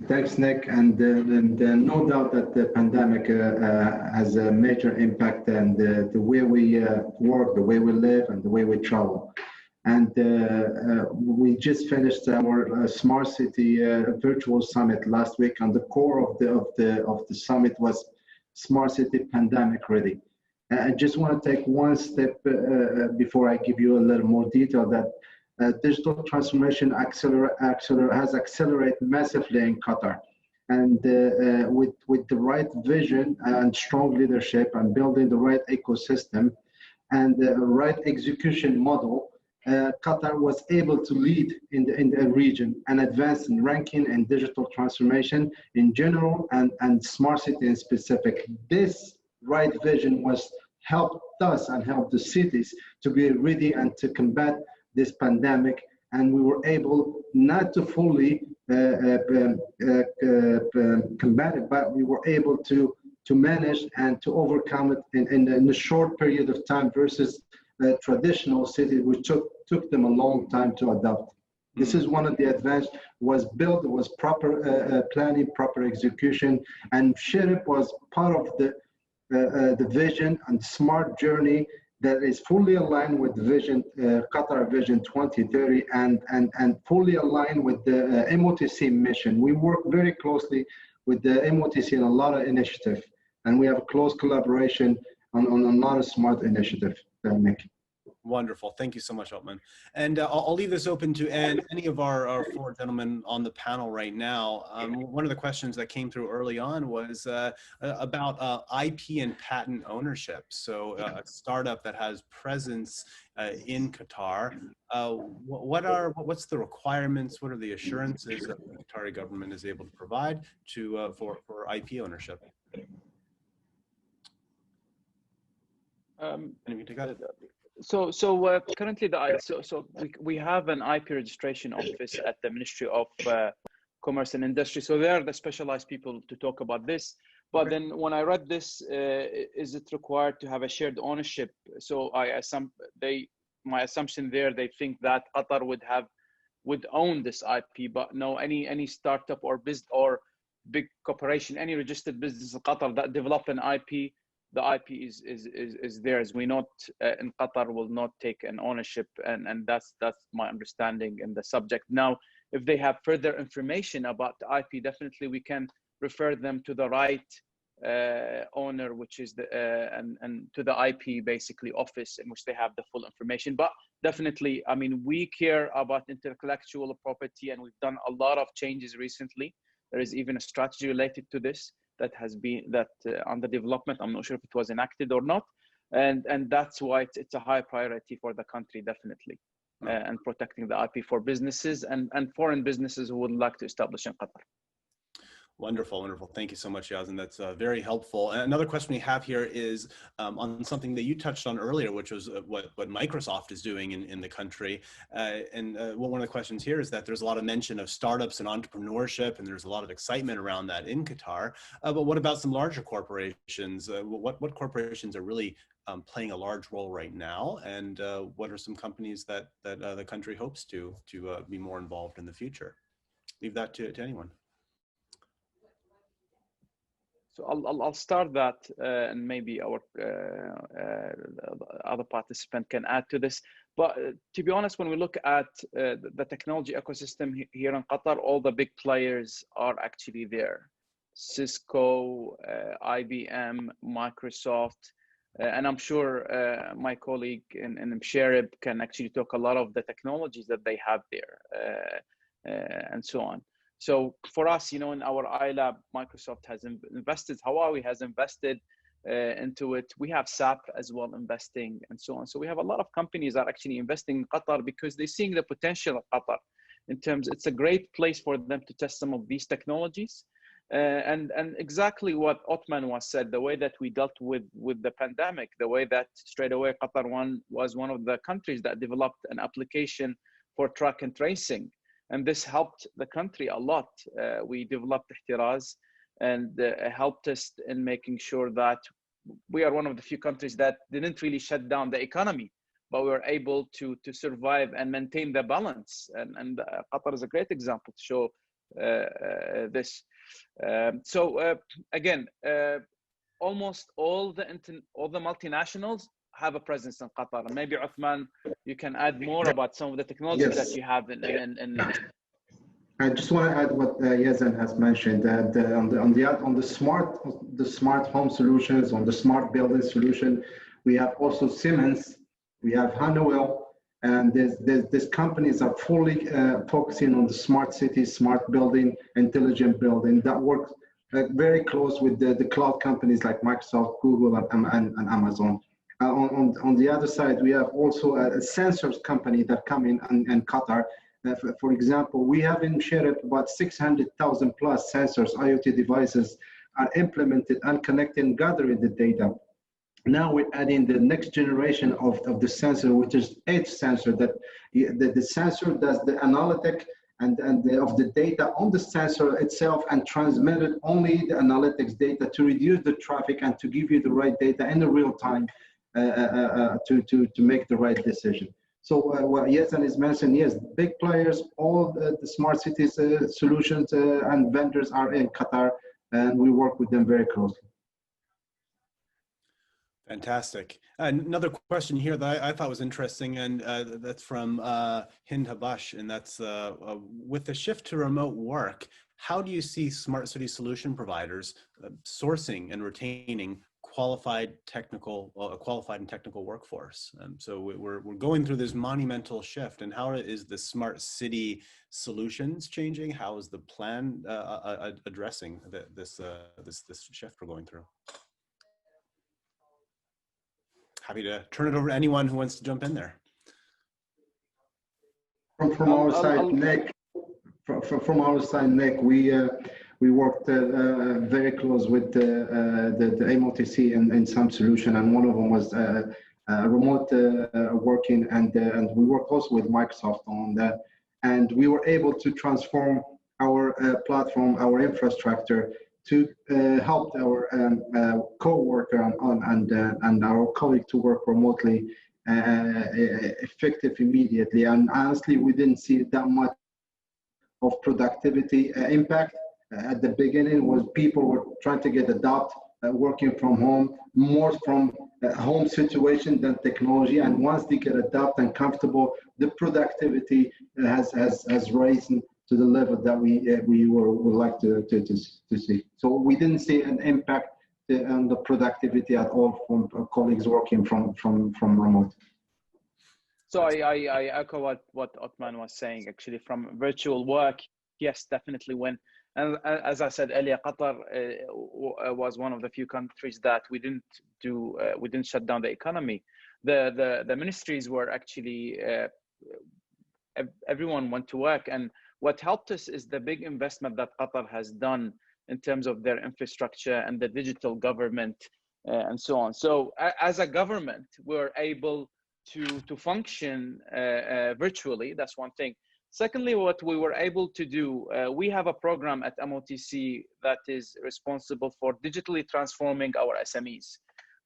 Thanks, Nick. And no doubt that the pandemic has a major impact on the way we work, the way we live, and the way we travel. And we just finished our Smart City virtual summit last week, and the core of the summit was Smart City pandemic ready. I just want to take one step before I give you a little more detail that digital transformation has accelerated massively in Qatar, and with the right vision and strong leadership and building the right ecosystem and the right execution model, Qatar was able to lead in the region and advance in ranking and digital transformation in general and smart city in specific. This right vision was helped us and helped the cities to be ready and to combat this pandemic, and we were able not to fully combat it, but we were able to manage and to overcome it in a short period of time versus traditional cities, which took them a long time to adopt. This is one of the advantages. Was built, was proper planning, proper execution, and Shedeb was part of the vision and smart journey that is fully aligned with the vision, Qatar Vision 2030, and fully aligned with the MOTC mission. We work very closely with the MOTC in a lot of initiatives, and we have a close collaboration on a lot of smart initiatives, Nick.
Wonderful. Thank you so much, Othman. And I'll leave this open to any of our four gentlemen on the panel right now. One of the questions that came through early on was about IP and patent ownership. So a startup that has presence in Qatar, what's the requirements? What are the assurances that the Qatari government is able to provide for IP ownership? Anything to go?
So currently we have an IP registration office at the Ministry of Commerce and Industry. So they are the specialized people to talk about this. But then when I read this, is it required to have a shared ownership? So my assumption there, they think that Qatar would own this IP, but no, any startup or big corporation, any registered business in Qatar that develop an IP, the IP is theirs. We not in Qatar will not take an ownership, and that's my understanding in the subject. Now, if they have further information about the IP, definitely we can refer them to the right owner, which is and to the IP basically office in which they have the full information. But definitely, I mean, we care about intellectual property, and we've done a lot of changes recently. There is even a strategy related to this that has been under development. I'm not sure if it was enacted or not, and that's why it's a high priority for the country, definitely, and protecting the IP for businesses and foreign businesses who would like to establish in Qatar.
Wonderful, wonderful. Thank you so much, Yazan. That's very helpful. And another question we have here is on something that you touched on earlier, which was what Microsoft is doing in the country. One of the questions here is that there's a lot of mention of startups and entrepreneurship, and there's a lot of excitement around that in Qatar. But what about some larger corporations? What corporations are really playing a large role right now? And what are some companies that the country hopes to be more involved in the future? Leave that to anyone.
So I'll start that, and maybe our other participant can add to this. But to be honest, when we look at the technology ecosystem here in Qatar, all the big players are actually there. Cisco, IBM, Microsoft, and I'm sure my colleague in Msharib can actually talk a lot of the technologies that they have there, and so on. So for us, in our iLab, Microsoft has invested, Huawei has invested into it. We have SAP as well investing and so on. So we have a lot of companies that are actually investing in Qatar because they're seeing the potential of Qatar in terms, it's a great place for them to test some of these technologies. And exactly what Othman was said, the way that we dealt with the pandemic, the way that straight away Qatar was one of the countries that developed an application for track and tracing. And this helped the country a lot. We developed ihtiraz and helped us in making sure that we are one of the few countries that didn't really shut down the economy, but we were able to survive and maintain the balance. And Qatar is a great example to show this. Again, almost all the multinationals have a presence in Qatar. And maybe Uthman, you can add more about some of the technologies that you have in
I just want to add what Yazan has mentioned, that on the smart home solutions, on the smart building solution, we have also Siemens, we have Honeywell, and these companies are fully focusing on the smart cities, smart building, intelligent building that works very close with the cloud companies like Microsoft, Google, and Amazon. On the other side, we have also a sensors company that come in Qatar. For example, we have in Sharif about 600,000 plus sensors, IoT devices are implemented and connected and gathering the data. Now we're adding the next generation of the sensor, which is edge sensor, that the sensor does the analytic and of the data on the sensor itself and transmitted only the analytics data to reduce the traffic and to give you the right data in the real time. To make the right decision. So what Yazan is mentioning, yes, big players, all the smart cities solutions and vendors are in Qatar, and we work with them very closely.
Fantastic. Another question here that I thought was interesting, and that's from Hind Habash, and that's with the shift to remote work, how do you see smart city solution providers sourcing and retaining qualified and technical workforce? So we're going through this monumental shift, and how is the smart city solutions changing? How is the plan addressing this shift we're going through? Happy to turn it over to anyone who wants to jump in there.
From our side, Nick, we worked very close with the MOTC in some solution, and one of them was remote working, and we worked also with Microsoft on that, and we were able to transform our platform, our infrastructure, to help our co-worker and our colleague to work remotely effective immediately. And honestly, we didn't see that much of productivity impact. At the beginning, was people were trying to get adapted, working from home, more from home situation than technology. And once they get adapted and comfortable, the productivity has risen to the level that we would like to see. So we didn't see an impact on the productivity at all from colleagues working from remote.
So I echo what Othman was saying. Actually, from virtual work, yes, definitely. And as I said earlier, Qatar was one of the few countries that we didn't shut down the economy. The ministries were actually everyone went to work, and what helped us is the big investment that Qatar has done in terms of their infrastructure and the digital government and so on. So as a government, we're able to function virtually. That's one thing. Secondly, what we were able to do, we have a program at MOTC that is responsible for digitally transforming our SMEs,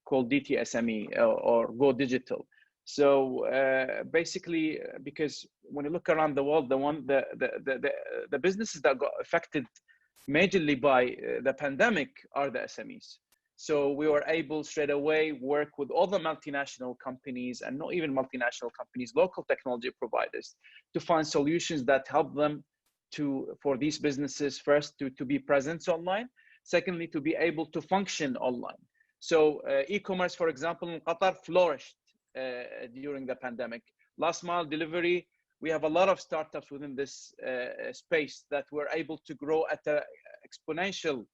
called DTSME or Go Digital. So basically, because when you look around the world, the businesses that got affected majorly by the pandemic are the SMEs. So we were able straight away work with all the multinational companies, and not even multinational companies, local technology providers, to find solutions that help them for these businesses, first to be present online, secondly to be able to function online. So e-commerce, for example, in Qatar flourished during the pandemic. Last mile delivery, we have a lot of startups within this space that were able to grow at an exponential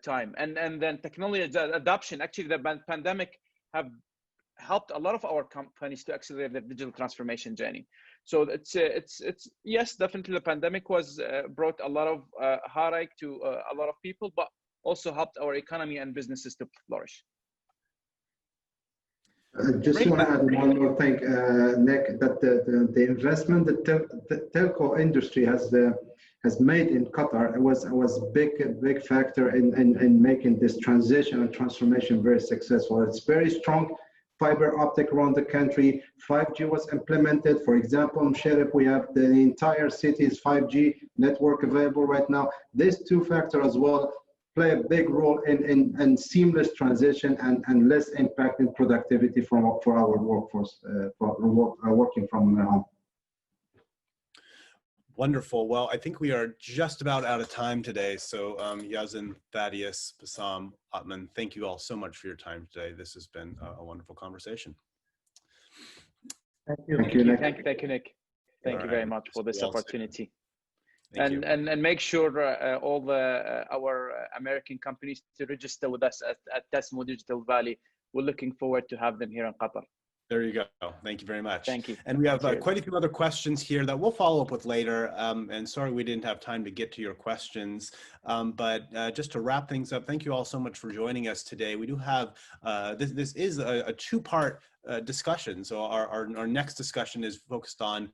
time. And then technology adoption, actually the pandemic have helped a lot of our companies to accelerate their digital transformation journey. So it's yes, definitely the pandemic was brought a lot of heartache to a lot of people, but also helped our economy and businesses to flourish.
Just want to add one more thing, Nick, that the investment that the telco industry has made in Qatar was a big factor in making this transition and transformation very successful. It's very strong fiber optic around the country. 5G was implemented. For example, in Sharif, we have the entire city's 5G network available right now. These two factors as well play a big role in seamless transition and less impact in productivity for our workforce working from home.
Wonderful. Well, I think we are just about out of time today. So Yazin, Thaddeus, Bassam, Atman, thank you all so much for your time today. This has been a wonderful conversation.
Thank you. Thank you, Nick. Thank you very much for this opportunity. And make sure all our American companies to register with us at Tasmo Digital Valley. We're looking forward to have them here in Qatar.
There you go. Thank you very much.
Thank you.
And we have quite a few other questions here that we'll follow up with later. And sorry we didn't have time to get to your questions. But just to wrap things up, thank you all so much for joining us today. We do have, this is a two-part discussion. So our next discussion is focused on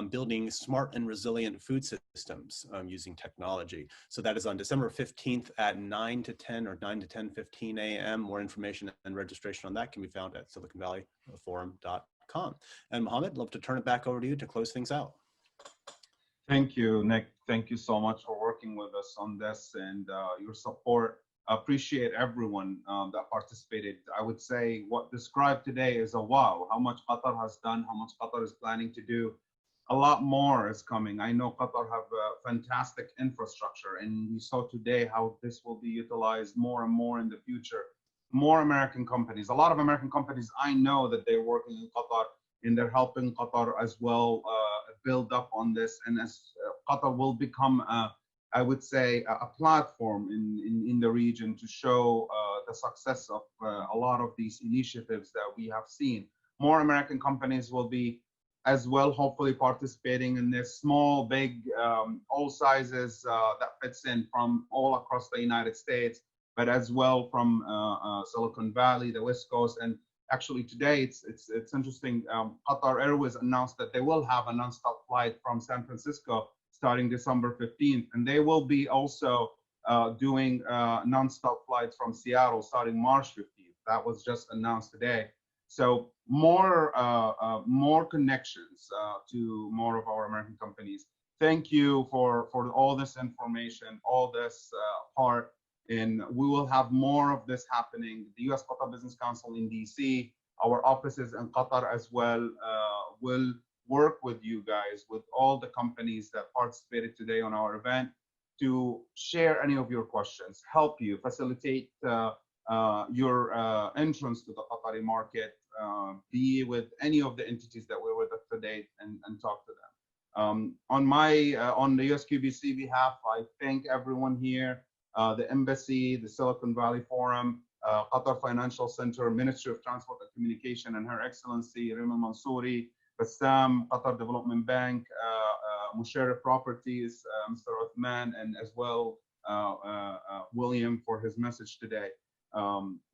building smart and resilient food systems using technology. So that is on December 15th at 9 to 10 or 9 to 10:15 a.m. More information and registration on that can be found at siliconvalleyforum.com. And Mohammed, love to turn it back over to you to close things out.
Thank you, Nick. Thank you so much for working with us on this and your support. I appreciate everyone that participated. I would say what described today is a wow, how much Qatar has done, how much Qatar is planning to do. A lot more is coming. I know Qatar have a fantastic infrastructure, and we saw today how this will be utilized more and more in the future. More American companies, a lot of American companies I know that they're working in Qatar, and they're helping Qatar as well build up on this. And as Qatar will become, I would say, a platform in the region to show the success of a lot of these initiatives that we have seen. More American companies will be as well, hopefully participating in this, small, big, all sizes that fits in from all across the United States, but as well from Silicon Valley, the West Coast. And actually today, it's interesting, Qatar Airways announced that they will have a nonstop flight from San Francisco starting December 15th. And they will be also doing nonstop flights from Seattle starting March 15th. That was just announced today. So more connections to more of our American companies. Thank you for all this information, all this part, and we will have more of this happening. The US-Qatar Business Council in DC, our offices in Qatar as well, will work with you guys, with all the companies that participated today on our event, to share any of your questions, help you facilitate your entrance to the Qatari market, be with any of the entities that were with us today and talk to them. On the USQBC behalf, I thank everyone here, the Embassy, the Silicon Valley Forum, Qatar Financial Center, Ministry of Transport and Communication, and Her Excellency Reem Al-Mansoori, Bassam, Qatar Development Bank, Musharraf Properties, Mr. Uthman, and as well William for his message today.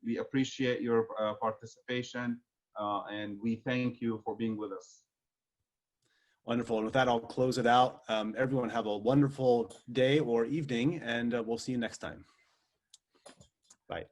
We appreciate your participation and we thank you for being with us.
Wonderful. And with that, I'll close it out. Everyone have a wonderful day or evening, and we'll see you next time. Bye.